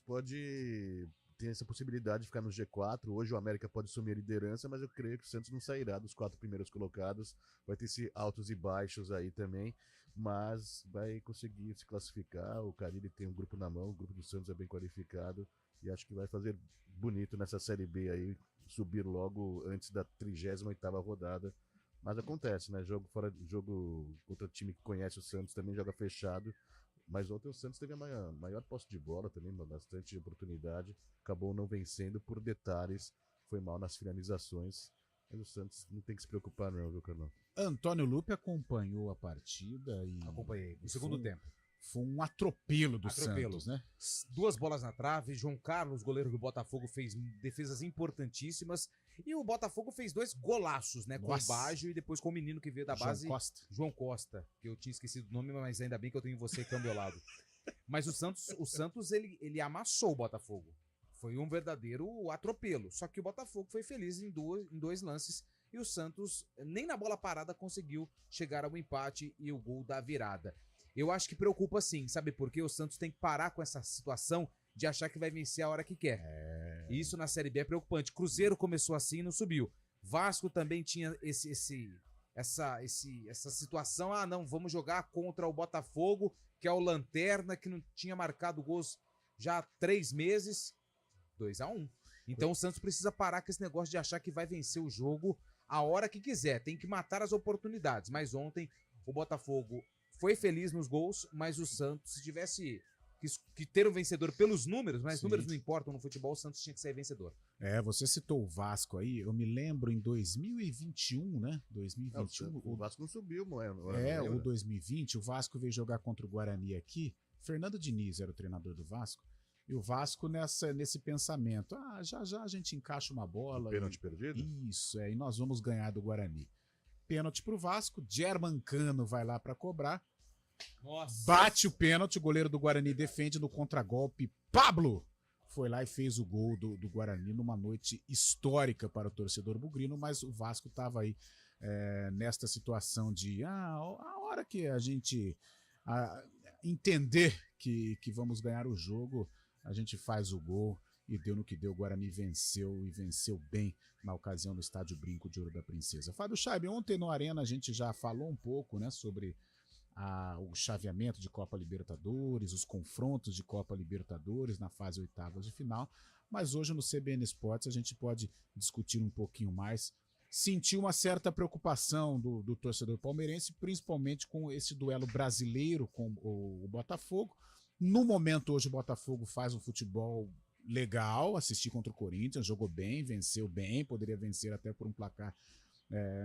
Speaker 5: tem essa possibilidade de ficar no G4. Hoje o América pode assumir a liderança, mas eu creio que o Santos não sairá dos 4 primeiros colocados. Vai ter esses altos e baixos aí também, mas vai conseguir se classificar. O Carille tem um grupo na mão, o grupo do Santos é bem qualificado e acho que vai fazer bonito nessa Série B aí, subir logo antes da 38ª rodada. Mas acontece, né? Jogo contra time que conhece o Santos também joga fechado. Mas ontem o Santos teve a maior posse de bola também, bastante oportunidade. Acabou não vencendo por detalhes. Foi mal nas finalizações. Mas o Santos não tem que se preocupar não, viu, Carlão?
Speaker 2: Antônio Lupe acompanhou a partida e...
Speaker 3: Acompanhei, no segundo tempo.
Speaker 2: Foi um atropelo do Santos, né?
Speaker 3: 2 bolas na trave, João Carlos, goleiro do Botafogo, fez defesas importantíssimas. E o Botafogo fez 2 golaços, né? Com o Baggio e depois com o menino que veio da base. João Costa, que eu tinha esquecido o nome, mas ainda bem que eu tenho você aqui ao meu lado. Mas o Santos ele amassou o Botafogo. Foi um verdadeiro atropelo. Só que o Botafogo foi feliz em 2 lances. E o Santos, nem na bola parada, conseguiu chegar ao empate e o gol da virada. Eu acho que preocupa sim, sabe por quê? O Santos tem que parar com essa situação de achar que vai vencer a hora que quer. E isso na Série B é preocupante. Cruzeiro começou assim e não subiu. Vasco também tinha essa situação. Ah, não, vamos jogar contra o Botafogo, que é o Lanterna, que não tinha marcado gols já há 3 meses. 2-1. Então o Santos precisa parar com esse negócio de achar que vai vencer o jogo a hora que quiser. Tem que matar as oportunidades. Mas ontem o Botafogo foi feliz nos gols, mas o Santos, se tivesse que ter um vencedor pelos números, mas números não importam no futebol, o Santos tinha que ser vencedor.
Speaker 2: Você citou o Vasco aí, eu me lembro em 2021, né? 2021.
Speaker 5: O Vasco não subiu, mano.
Speaker 2: O 2020, o Vasco veio jogar contra o Guarani aqui. Fernando Diniz era o treinador do Vasco. E o Vasco nesse pensamento, já a gente encaixa uma bola.
Speaker 5: Pênalti perdido?
Speaker 2: Isso, e nós vamos ganhar do Guarani. Pênalti pro Vasco, Germancano vai lá para cobrar.
Speaker 3: Nossa.
Speaker 2: Bate o pênalti, o goleiro do Guarani defende no contragolpe. Pablo foi lá e fez o gol do Guarani numa noite histórica para o torcedor bugrino, mas o Vasco estava aí nesta situação de a hora que a gente entender que vamos ganhar o jogo, a gente faz o gol. E deu no que deu, o Guarani venceu e venceu bem na ocasião no Estádio Brinco de Ouro da Princesa. Fábio Chaib, ontem no Arena a gente já falou um pouco, né, sobre o chaveamento de Copa Libertadores, os confrontos de Copa Libertadores na fase 8ª de final, mas hoje no CBN Esportes a gente pode discutir um pouquinho mais. Senti uma certa preocupação do torcedor palmeirense, principalmente com esse duelo brasileiro com o Botafogo. No momento hoje o Botafogo faz um futebol legal, assisti contra o Corinthians, jogou bem, venceu bem, poderia vencer até por um placar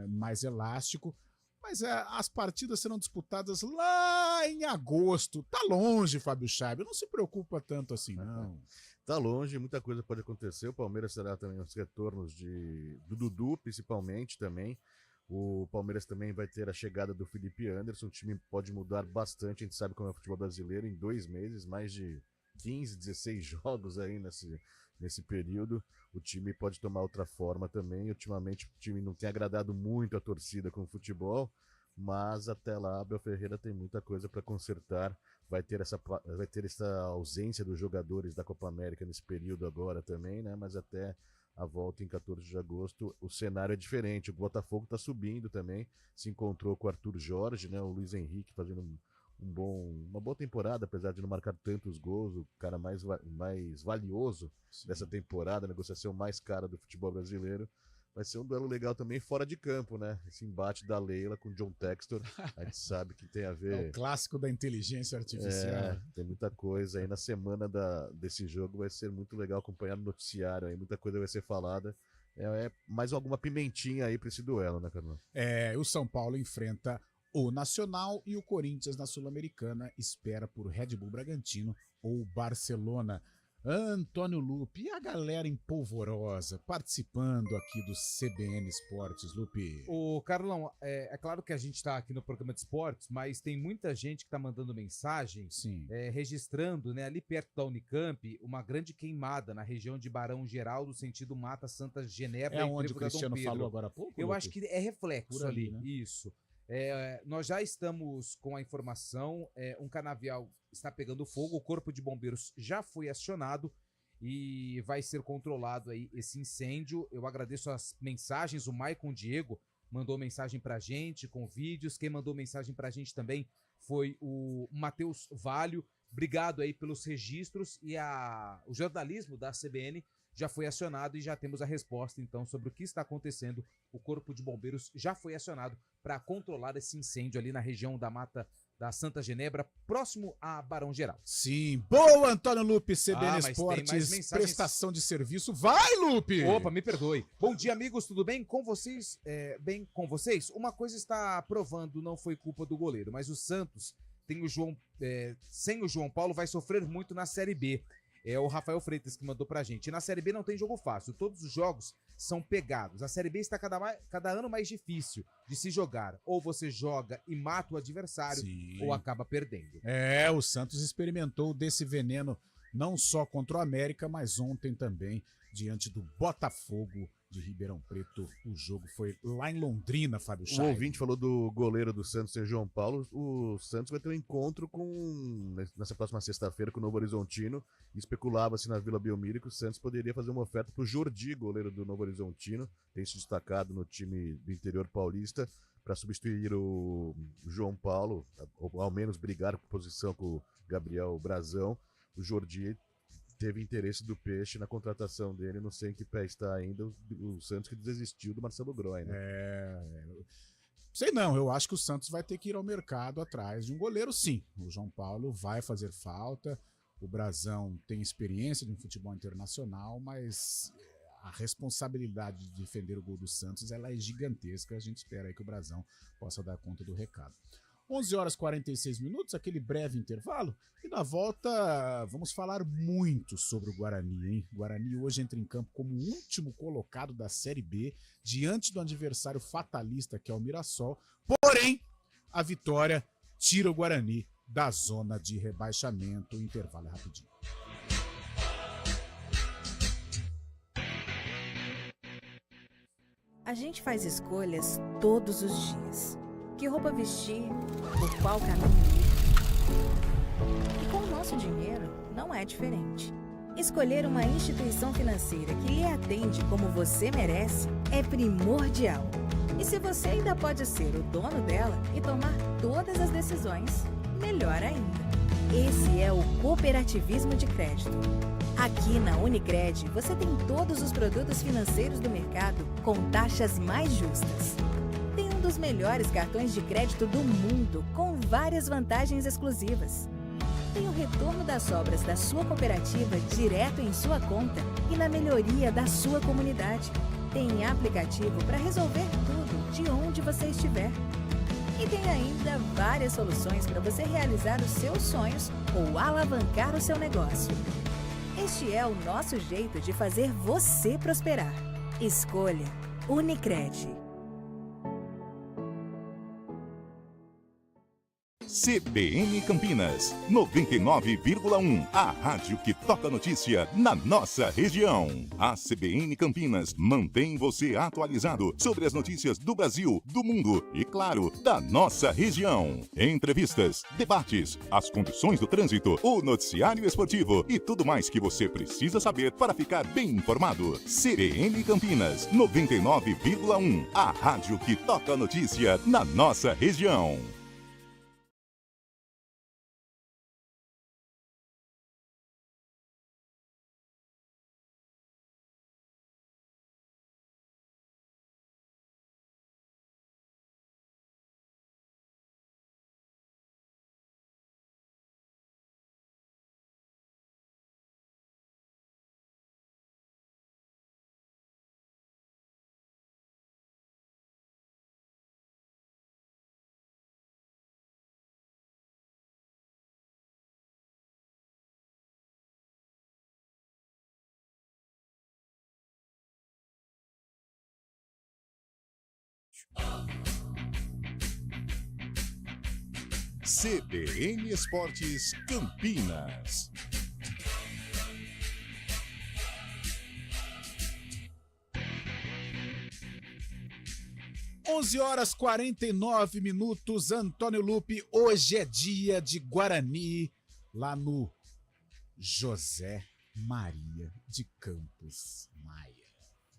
Speaker 2: mais elástico, mas as partidas serão disputadas lá em agosto. Tá longe, Fábio Chaib, não se preocupa tanto assim, não.
Speaker 5: Tá longe, muita coisa pode acontecer. O Palmeiras terá também os retornos do Dudu, principalmente também. O Palmeiras também vai ter a chegada do Felipe Anderson. O time pode mudar bastante, a gente sabe como é o futebol brasileiro, em 2 meses, mais de 15, 16 jogos aí nesse período. O time pode tomar outra forma também. Ultimamente o time não tem agradado muito a torcida com o futebol, mas até lá Abel Ferreira tem muita coisa para consertar. Vai ter essa ausência dos jogadores da Copa América nesse período agora também, né? Mas até a volta em 14 de agosto o cenário é diferente. O Botafogo está subindo também, se encontrou com o Arthur Jorge, né? O Luiz Henrique fazendo uma boa temporada, apesar de não marcar tantos gols, o cara mais valioso dessa temporada, a negociação mais cara do futebol brasileiro. Vai ser um duelo legal também fora de campo, né? Esse embate da Leila com o John Textor, a gente sabe que tem a ver...
Speaker 2: É o clássico da inteligência artificial.
Speaker 5: Tem muita coisa aí na semana desse jogo, vai ser muito legal acompanhar no noticiário aí, muita coisa vai ser falada. Mais alguma pimentinha aí pra esse duelo, né, Carlão?
Speaker 2: O São Paulo enfrenta o Nacional e o Corinthians na Sul-Americana espera por Red Bull Bragantino ou Barcelona. Antônio Lupe e a galera empolvorosa participando aqui do CBN Esportes, Lupe.
Speaker 3: Ô, Carlão, é claro que a gente está aqui no programa de esportes, mas tem muita gente que está mandando mensagem, registrando, né, ali perto da Unicamp, uma grande queimada na região de Barão Geraldo, sentido Mata Santa Genebra.
Speaker 2: É onde o Cristiano falou agora há pouco?
Speaker 3: Eu
Speaker 2: Lupe?
Speaker 3: acho que é reflexo
Speaker 2: Por ali,
Speaker 3: ali,
Speaker 2: né?
Speaker 3: isso. Nós já estamos com a informação, um canavial está pegando fogo, o Corpo de Bombeiros já foi acionado e vai ser controlado aí esse incêndio. Eu agradeço as mensagens, o Maicon Diego mandou mensagem pra gente com vídeos, quem mandou mensagem pra gente também foi o Matheus Valho. Obrigado aí pelos registros e o jornalismo da CBN já foi acionado e já temos a resposta, então, sobre o que está acontecendo. O Corpo de Bombeiros já foi acionado para controlar esse incêndio ali na região da Mata da Santa Genebra, próximo a Barão Geraldo.
Speaker 2: Sim. Boa, Antônio Lupe, CBN
Speaker 3: mas tem
Speaker 2: Esportes,
Speaker 3: mais mensagens.
Speaker 2: prestação de serviço. Vai, Lupe!
Speaker 3: Opa, me perdoe. Bom dia, amigos, tudo bem com vocês? Bem com vocês? Uma coisa está provando, não foi culpa do goleiro, mas o Santos sem o João Paulo vai sofrer muito na Série B. É o Rafael Freitas que mandou pra gente. E na Série B não tem jogo fácil, todos os jogos são pegados. A Série B está cada ano mais difícil de se jogar. Ou você joga e mata o adversário, ou acaba perdendo.
Speaker 2: O Santos experimentou desse veneno não só contra o América, mas ontem também, diante do Botafogo de Ribeirão Preto. O jogo foi lá em Londrina, Fábio
Speaker 5: O
Speaker 2: Chay.
Speaker 5: ouvinte falou do goleiro do Santos, ser João Paulo. O Santos vai ter um encontro nessa próxima sexta-feira com o Novo Horizontino. Especulava-se na Vila Belmiro que o Santos poderia fazer uma oferta para o Jordi, goleiro do Novo Horizontino. Tem se destacado no time do interior paulista para substituir o João Paulo, ou ao menos brigar por posição com o Gabriel Brazão. O Jordi teve interesse do Peixe na contratação dele, não sei em que pé está ainda, o Santos que desistiu do Marcelo Groy, né?
Speaker 2: Sei não, eu acho que o Santos vai ter que ir ao mercado atrás de um goleiro, sim. O João Paulo vai fazer falta, o Brazão tem experiência de um futebol internacional, mas a responsabilidade de defender o gol do Santos ela é gigantesca, a gente espera aí que o Brazão possa dar conta do recado. 11 horas e 46 minutos, aquele breve intervalo, e na volta vamos falar muito sobre o Guarani, hein? O Guarani hoje entra em campo como o último colocado da Série B, diante do adversário fatalista que é o Mirassol, porém, a vitória tira o Guarani da zona de rebaixamento. O intervalo é rapidinho.
Speaker 6: A gente faz escolhas todos os dias. Que roupa vestir, por qual caminho ir. E com o nosso dinheiro, não é diferente. Escolher uma instituição financeira que lhe atende como você merece é primordial. E se você ainda pode ser o dono dela e tomar todas as decisões, melhor ainda. Esse é o cooperativismo de crédito. Aqui na Unicred, você tem todos os produtos financeiros do mercado com taxas mais justas. Tem um dos melhores cartões de crédito do mundo, com várias vantagens exclusivas. Tem o retorno das sobras da sua cooperativa direto em sua conta e na melhoria da sua comunidade. Tem aplicativo para resolver tudo de onde você estiver. E tem ainda várias soluções para você realizar os seus sonhos ou alavancar o seu negócio. Este é o nosso jeito de fazer você prosperar. Escolha Unicred.
Speaker 1: CBN Campinas, 99,1. A rádio que toca notícia na nossa região. A CBN Campinas mantém você atualizado sobre as notícias do Brasil, do mundo e, claro, da nossa região. Entrevistas, debates, as condições do trânsito, o noticiário esportivo e tudo mais que você precisa saber para ficar bem informado. CBN Campinas, 99,1. A rádio que toca notícia na nossa região. CBN Esportes Campinas.
Speaker 2: Onze horas 49 minutos, Antônio Lupe. Hoje é dia de Guarani, lá no José Maria de Campos Maia.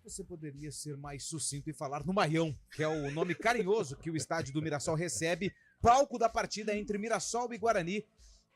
Speaker 3: Você poderia ser mais sucinto e falar no Maião, que é o nome carinhoso que o estádio do Mirassol recebe, palco da partida entre Mirassol e Guarani.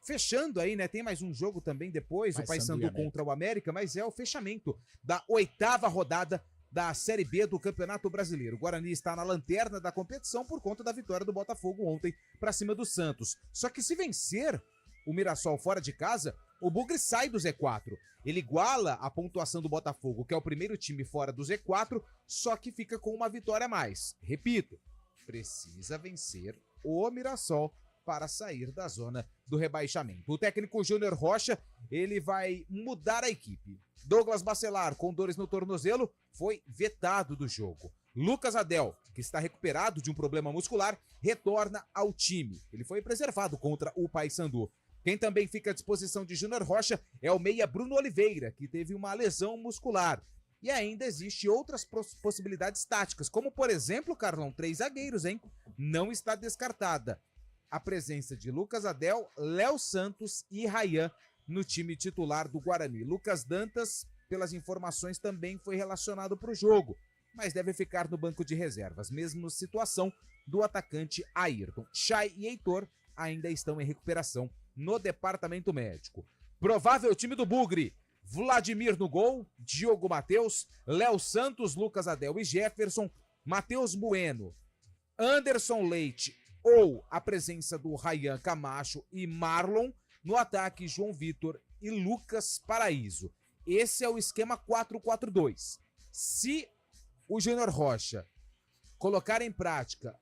Speaker 3: Fechando aí, né? Tem mais um jogo também depois, o Paysandu contra o América, mas é o fechamento da 8ª rodada da Série B do Campeonato Brasileiro. O Guarani está na lanterna da competição por conta da vitória do Botafogo ontem para cima do Santos. Só que se vencer o Mirassol fora de casa, o Bugre sai do Z4. Ele iguala a pontuação do Botafogo, que é o primeiro time fora do Z4, só que fica com uma vitória a mais. Repito, precisa vencer o Mirassol para sair da zona do rebaixamento. O técnico Júnior Rocha, ele vai mudar a equipe. Douglas Bacelar, com dores no tornozelo, foi vetado do jogo. Lucas Adel, que está recuperado de um problema muscular, retorna ao time. Ele foi preservado contra o Paysandu. Quem também fica à disposição de Júnior Rocha é o meia Bruno Oliveira, que teve uma lesão muscular. E ainda existe outras possibilidades táticas, como por exemplo, Carlão, 3 zagueiros, hein? Não está descartada a presença de Lucas Adel, Léo Santos e Rayan no time titular do Guarani. Lucas Dantas, pelas informações, também foi relacionado para o jogo, mas deve ficar no banco de reservas. Mesma situação do atacante Ayrton. Chay e Heitor ainda estão em recuperação no departamento médico. Provável time do Bugre: Vladimir no gol, Diogo Matheus, Léo Santos, Lucas Adel e Jefferson, Matheus Bueno, Anderson Leite ou a presença do Rayan Camacho e Marlon. No ataque, João Vitor e Lucas Paraíso. Esse é o esquema 4-4-2. Se o Júnior Rocha colocar em prática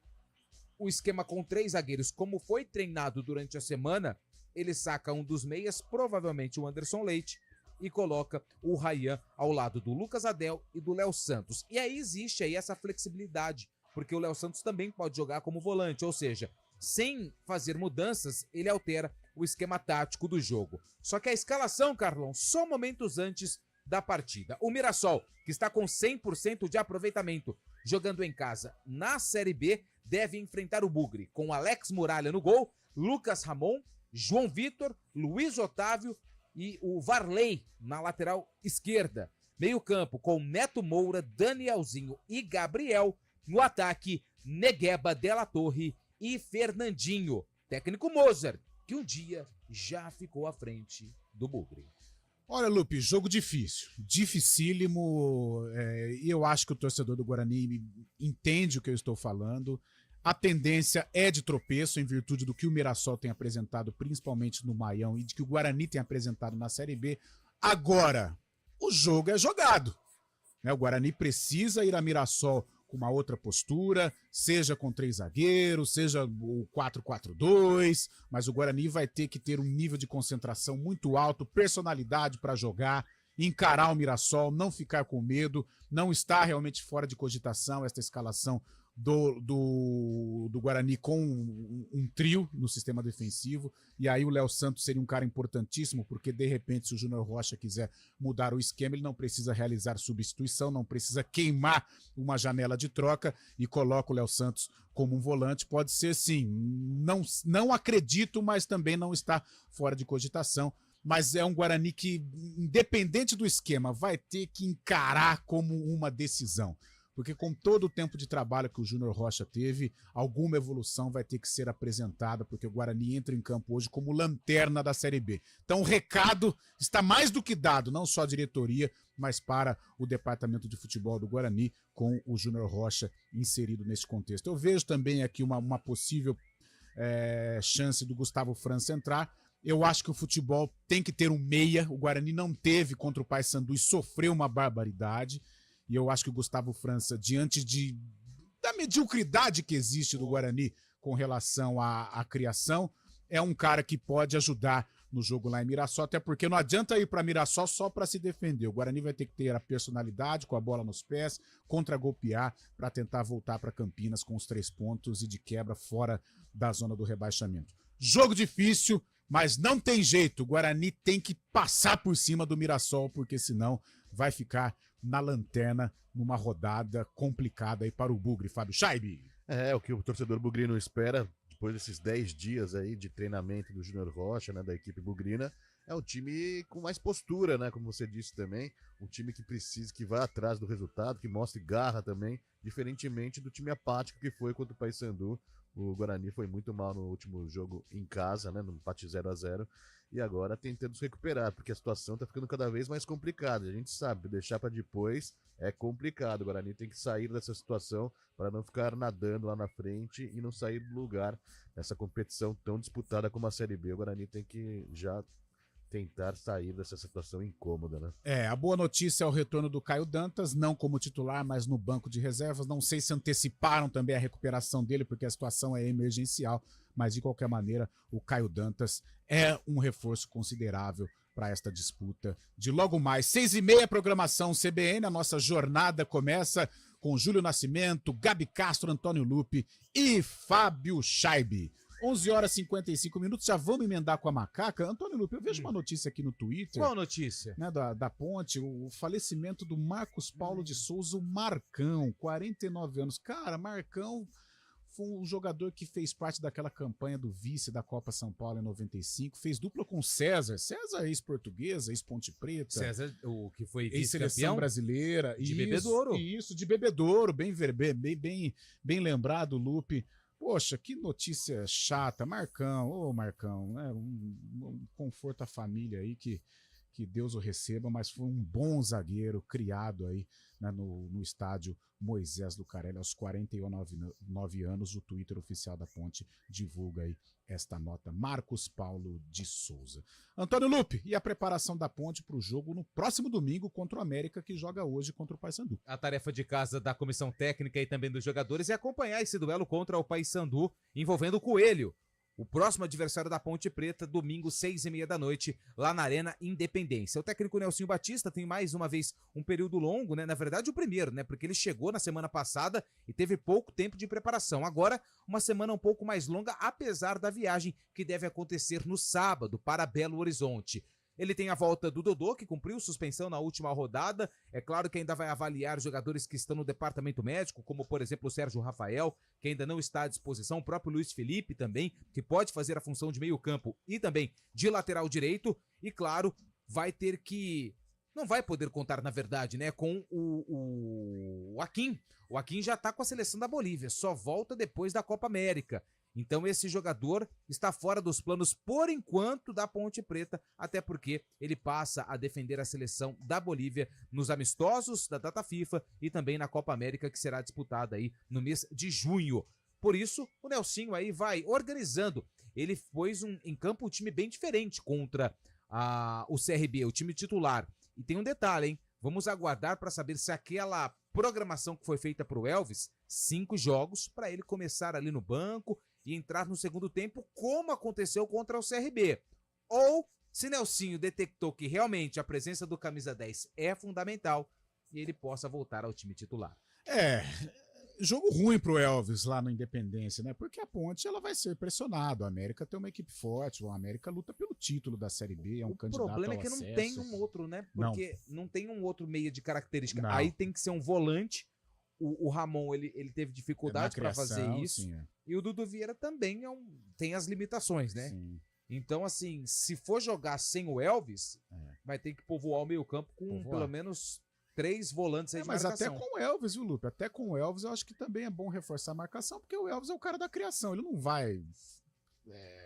Speaker 3: o esquema com 3 zagueiros, como foi treinado durante a semana, ele saca um dos meias, provavelmente o Anderson Leite, e coloca o Rayan ao lado do Lucas Adel e do Léo Santos. E aí existe aí essa flexibilidade, porque o Léo Santos também pode jogar como volante, ou seja, sem fazer mudanças, ele altera o esquema tático do jogo. Só que a escalação, Carlão, só momentos antes da partida. O Mirassol, que está com 100% de aproveitamento, jogando em casa na Série B, deve enfrentar o Bugre, com Alex Muralha no gol, Lucas Ramon, João Vitor, Luiz Otávio e o Varley na lateral esquerda. Meio campo com Neto Moura, Danielzinho e Gabriel. No ataque, Negueba, Della Torre e Fernandinho. Técnico Mozart, que um dia já ficou à frente do Bugre.
Speaker 2: Olha, Lupe, jogo difícil, dificílimo, e eu acho que o torcedor do Guarani entende o que eu estou falando. A tendência é de tropeço em virtude do que o Mirassol tem apresentado, principalmente no Maião, e de que o Guarani tem apresentado na Série B. Agora, o jogo é jogado, né? O Guarani precisa ir a Mirassol com uma outra postura, seja com 3 zagueiros, seja o 4-4-2, mas o Guarani vai ter que ter um nível de concentração muito alto, personalidade para jogar, encarar o Mirassol, não ficar com medo, não estar realmente fora de cogitação esta escalação do Guarani com um trio no sistema defensivo, e aí o Léo Santos seria um cara importantíssimo, porque de repente se o Júnior Rocha quiser mudar o esquema, ele não precisa realizar substituição, não precisa queimar uma janela de troca e coloca o Léo Santos como um volante. Pode ser sim, não acredito, mas também não está fora de cogitação. Mas é um Guarani que, independente do esquema, vai ter que encarar como uma decisão. Porque com todo o tempo de trabalho que o Júnior Rocha teve, alguma evolução vai ter que ser apresentada, porque o Guarani entra em campo hoje como lanterna da Série B. Então o recado está mais do que dado, não só à diretoria, mas para o departamento de futebol do Guarani, com o Júnior Rocha inserido nesse contexto. Eu vejo também aqui uma possível chance do Gustavo França entrar. Eu acho que o futebol tem que ter um meia, o Guarani não teve contra o Paysandu e sofreu uma barbaridade. E eu acho que o Gustavo França, diante da mediocridade que existe do Guarani com relação à criação, é um cara que pode ajudar no jogo lá em Mirassol, até porque não adianta ir para Mirassol só para se defender. O Guarani vai ter que ter a personalidade, com a bola nos pés, contra-golpear para tentar voltar para Campinas com os 3 pontos e de quebra fora da zona do rebaixamento. Jogo difícil, mas não tem jeito. O Guarani tem que passar por cima do Mirassol, porque senão vai ficar na lanterna numa rodada complicada aí para o Bugre. Fábio Scheibe.
Speaker 5: O que o torcedor bugrino espera, depois desses 10 dias aí de treinamento do Júnior Rocha, né, da equipe bugrina, é um time com mais postura, né, como você disse também, um time que precisa, que vá atrás do resultado, que mostre garra também, diferentemente do time apático que foi contra o Paysandu. O Guarani foi muito mal no último jogo em casa, né, no empate 0-0, e agora tentando se recuperar, porque a situação tá ficando cada vez mais complicada. A gente sabe, deixar para depois é complicado. O Guarani tem que sair dessa situação para não ficar nadando lá na frente e não sair do lugar nessa competição tão disputada como a Série B. O Guarani tem que já tentar sair dessa situação incômoda, né?
Speaker 2: A boa notícia é o retorno do Caio Dantas, não como titular, mas no banco de reservas. Não sei se anteciparam também a recuperação dele, porque a situação é emergencial, mas de qualquer maneira, o Caio Dantas é um reforço considerável para esta disputa de logo mais 6h30, programação CBN. A nossa jornada começa com Júlio Nascimento, Gabi Castro, Antônio Lupe e Fábio Scheibe. 11h55, já vamos emendar com a macaca. Antônio Lupe, eu vejo uma notícia aqui no Twitter.
Speaker 3: Qual notícia?
Speaker 2: Né, da Ponte, o falecimento do Marcos Paulo de Souza, o Marcão, 49 anos. Cara, Marcão foi um jogador que fez parte daquela campanha do vice da Copa São Paulo em 95, fez dupla com César, Ex-Portuguesa, ex-Ponte Preta.
Speaker 3: César, o que foi
Speaker 2: ex-seleção brasileira.
Speaker 3: De Bebedouro.
Speaker 2: Isso, de Bebedouro, bem lembrado, Lupe. Poxa, que notícia chata. Marcão, Marcão, né? Um conforto à família aí, que Deus o receba, mas foi um bom zagueiro criado aí, né, no estádio Moisés Lucarelli aos 49 anos. O Twitter oficial da Ponte divulga aí esta nota. Marcos Paulo de Souza. Antônio Lupe, e a preparação da Ponte para o jogo no próximo domingo contra o América, que joga hoje contra o Paysandu?
Speaker 3: A tarefa de casa da comissão técnica e também dos jogadores é acompanhar esse duelo contra o Paysandu, envolvendo o Coelho, o próximo adversário da Ponte Preta, domingo, 6h30 da noite, lá na Arena Independência. O técnico Nelsinho Batista tem mais uma vez um período longo, né? Na verdade, o primeiro, né? Porque ele chegou na semana passada e teve pouco tempo de preparação. Agora, uma semana um pouco mais longa, apesar da viagem que deve acontecer no sábado para Belo Horizonte. Ele tem a volta do Dodô, que cumpriu suspensão na última rodada. É claro que ainda vai avaliar jogadores que estão no departamento médico, como, por exemplo, o Sérgio Rafael, que ainda não está à disposição. O próprio Luiz Felipe também, que pode fazer a função de meio campo e também de lateral direito. E, claro, vai ter que... Não vai poder contar, na verdade, né, com o Akin. O Akin já está com a seleção da Bolívia, só volta depois da Copa América. Então esse jogador está fora dos planos, por enquanto, da Ponte Preta, até porque ele passa a defender a seleção da Bolívia nos amistosos da data FIFA e também na Copa América, que será disputada aí no mês de junho. Por isso, o Nelsinho aí vai organizando. Ele pôs em campo um time bem diferente contra o CRB, o time titular. E tem um detalhe, hein? Vamos aguardar para saber se aquela programação que foi feita para o Elvis, 5 jogos, para ele começar ali no banco e entrar no segundo tempo, como aconteceu contra o CRB. Ou se Nelsinho detectou que realmente a presença do camisa 10 é fundamental e ele possa voltar ao time titular.
Speaker 2: Jogo ruim pro Elvis lá no Independência, né? Porque a Ponte ela vai ser pressionada. O América tem uma equipe forte, o América luta pelo título da Série B, é um candidato ao acesso.
Speaker 3: O problema é que não tem um outro, né? Porque não tem um outro meio de característica.
Speaker 2: Não.
Speaker 3: Aí tem que ser um volante. O Ramon, ele teve dificuldade para fazer isso.
Speaker 2: Sim,
Speaker 3: E o Dudu Vieira também tem as limitações, né?
Speaker 2: Sim.
Speaker 3: Então, assim, se for jogar sem o Elvis, vai ter que povoar o meio campo com pelo menos 3 volantes aí de
Speaker 2: mas
Speaker 3: marcação.
Speaker 2: até com o Elvis, viu, Lupe? Até com o Elvis eu acho que também é bom reforçar a marcação, porque o Elvis é o cara da criação, ele não vai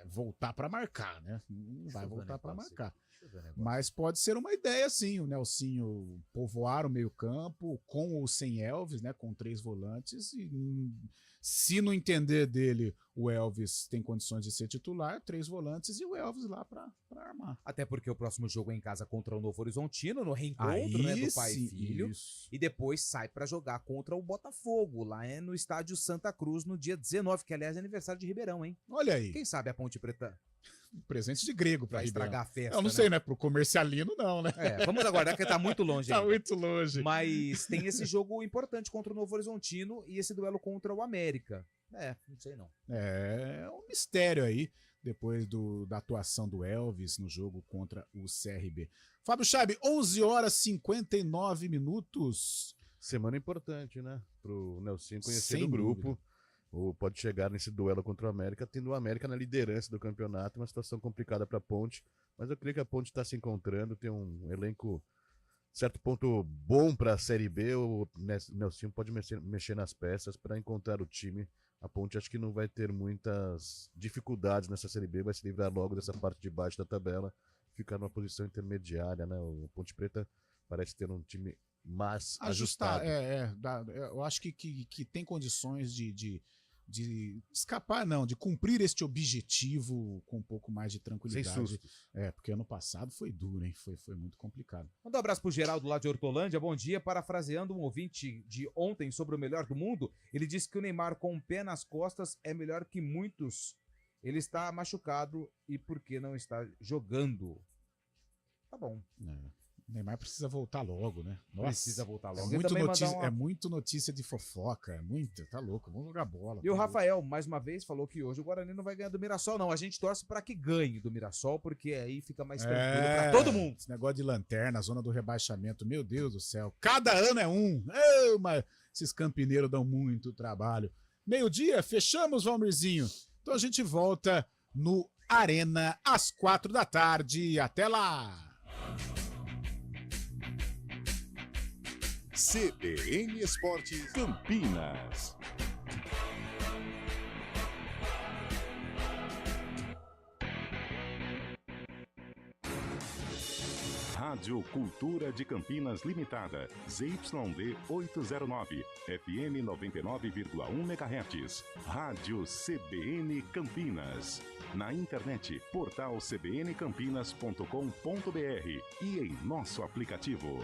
Speaker 2: voltar para marcar, né? Não vai voltar para marcar. Mas pode ser uma ideia, sim, o Nelsinho povoar o meio-campo com ou sem Elvis, né? Com 3 volantes. E se no entender dele o Elvis tem condições de ser titular, 3 volantes e o Elvis lá para armar.
Speaker 3: Até porque o próximo jogo é em casa contra o Novo Horizontino, no reencontro, né, do pai e filho.
Speaker 2: Isso.
Speaker 3: E depois sai para jogar contra o Botafogo, lá no estádio Santa Cruz, no dia 19, que aliás é aniversário de Ribeirão, hein?
Speaker 2: Olha aí.
Speaker 3: Quem sabe a Ponte Preta
Speaker 2: presente de grego pra
Speaker 3: Vai
Speaker 2: Ribeirão.
Speaker 3: estragar a festa,
Speaker 2: Eu não sei, né? Pro comercialino, não, né?
Speaker 3: Vamos aguardar, porque tá muito longe
Speaker 2: Tá
Speaker 3: ainda.
Speaker 2: muito longe.
Speaker 3: Mas tem esse jogo importante contra o Novo Horizontino e esse duelo contra o América. Não sei não.
Speaker 2: É um mistério aí, depois da atuação do Elvis no jogo contra o CRB. Fábio Chabe, 11h59.
Speaker 5: Semana importante, né? Pro Nelsinho conhecer
Speaker 2: Sem
Speaker 5: o grupo.
Speaker 2: dúvida.
Speaker 5: Ou pode chegar nesse duelo contra o América, tendo o América na liderança do campeonato, uma situação complicada para a Ponte. Mas eu creio que a Ponte está se encontrando, tem um elenco, certo ponto bom para a Série B. O Nelsinho pode mexer nas peças para encontrar o time. A Ponte acho que não vai ter muitas dificuldades nessa Série B, vai se livrar logo dessa parte de baixo da tabela, ficar numa posição intermediária, né? O Ponte Preta parece ter um time mais ajustado.
Speaker 2: Eu acho que tem condições de escapar, não, de cumprir este objetivo com um pouco mais de tranquilidade.
Speaker 5: Sem sustos.
Speaker 2: Porque ano passado foi duro, hein? Foi muito complicado.
Speaker 3: Manda um abraço pro Geraldo lá de Hortolândia. Bom dia. Parafraseando um ouvinte de ontem sobre o melhor do mundo, ele disse que o Neymar com o pé nas costas é melhor que muitos. Ele está machucado e por que não está jogando? Tá bom.
Speaker 2: O Neymar precisa voltar logo, né?
Speaker 3: Precisa voltar logo.
Speaker 2: É muito notícia de fofoca, é muito, tá louco, vamos jogar bola.
Speaker 3: E o Rafael, mais uma vez, falou que hoje o Guarani não vai ganhar do Mirassol, não. A gente torce para que ganhe do Mirassol, porque aí fica mais tranquilo pra todo mundo.
Speaker 2: Esse negócio de lanterna, zona do rebaixamento, meu Deus do céu. Cada ano é um. Mas esses campineiros dão muito trabalho. Meio-dia, fechamos, Valmirzinho. Então a gente volta no Arena às 4 da tarde. Até lá!
Speaker 1: CBN Esportes Campinas. Rádio Cultura de Campinas Limitada, ZYD 809, FM 99,1 MHz. Rádio CBN Campinas. Na internet, portal cbncampinas.com.br e em nosso aplicativo.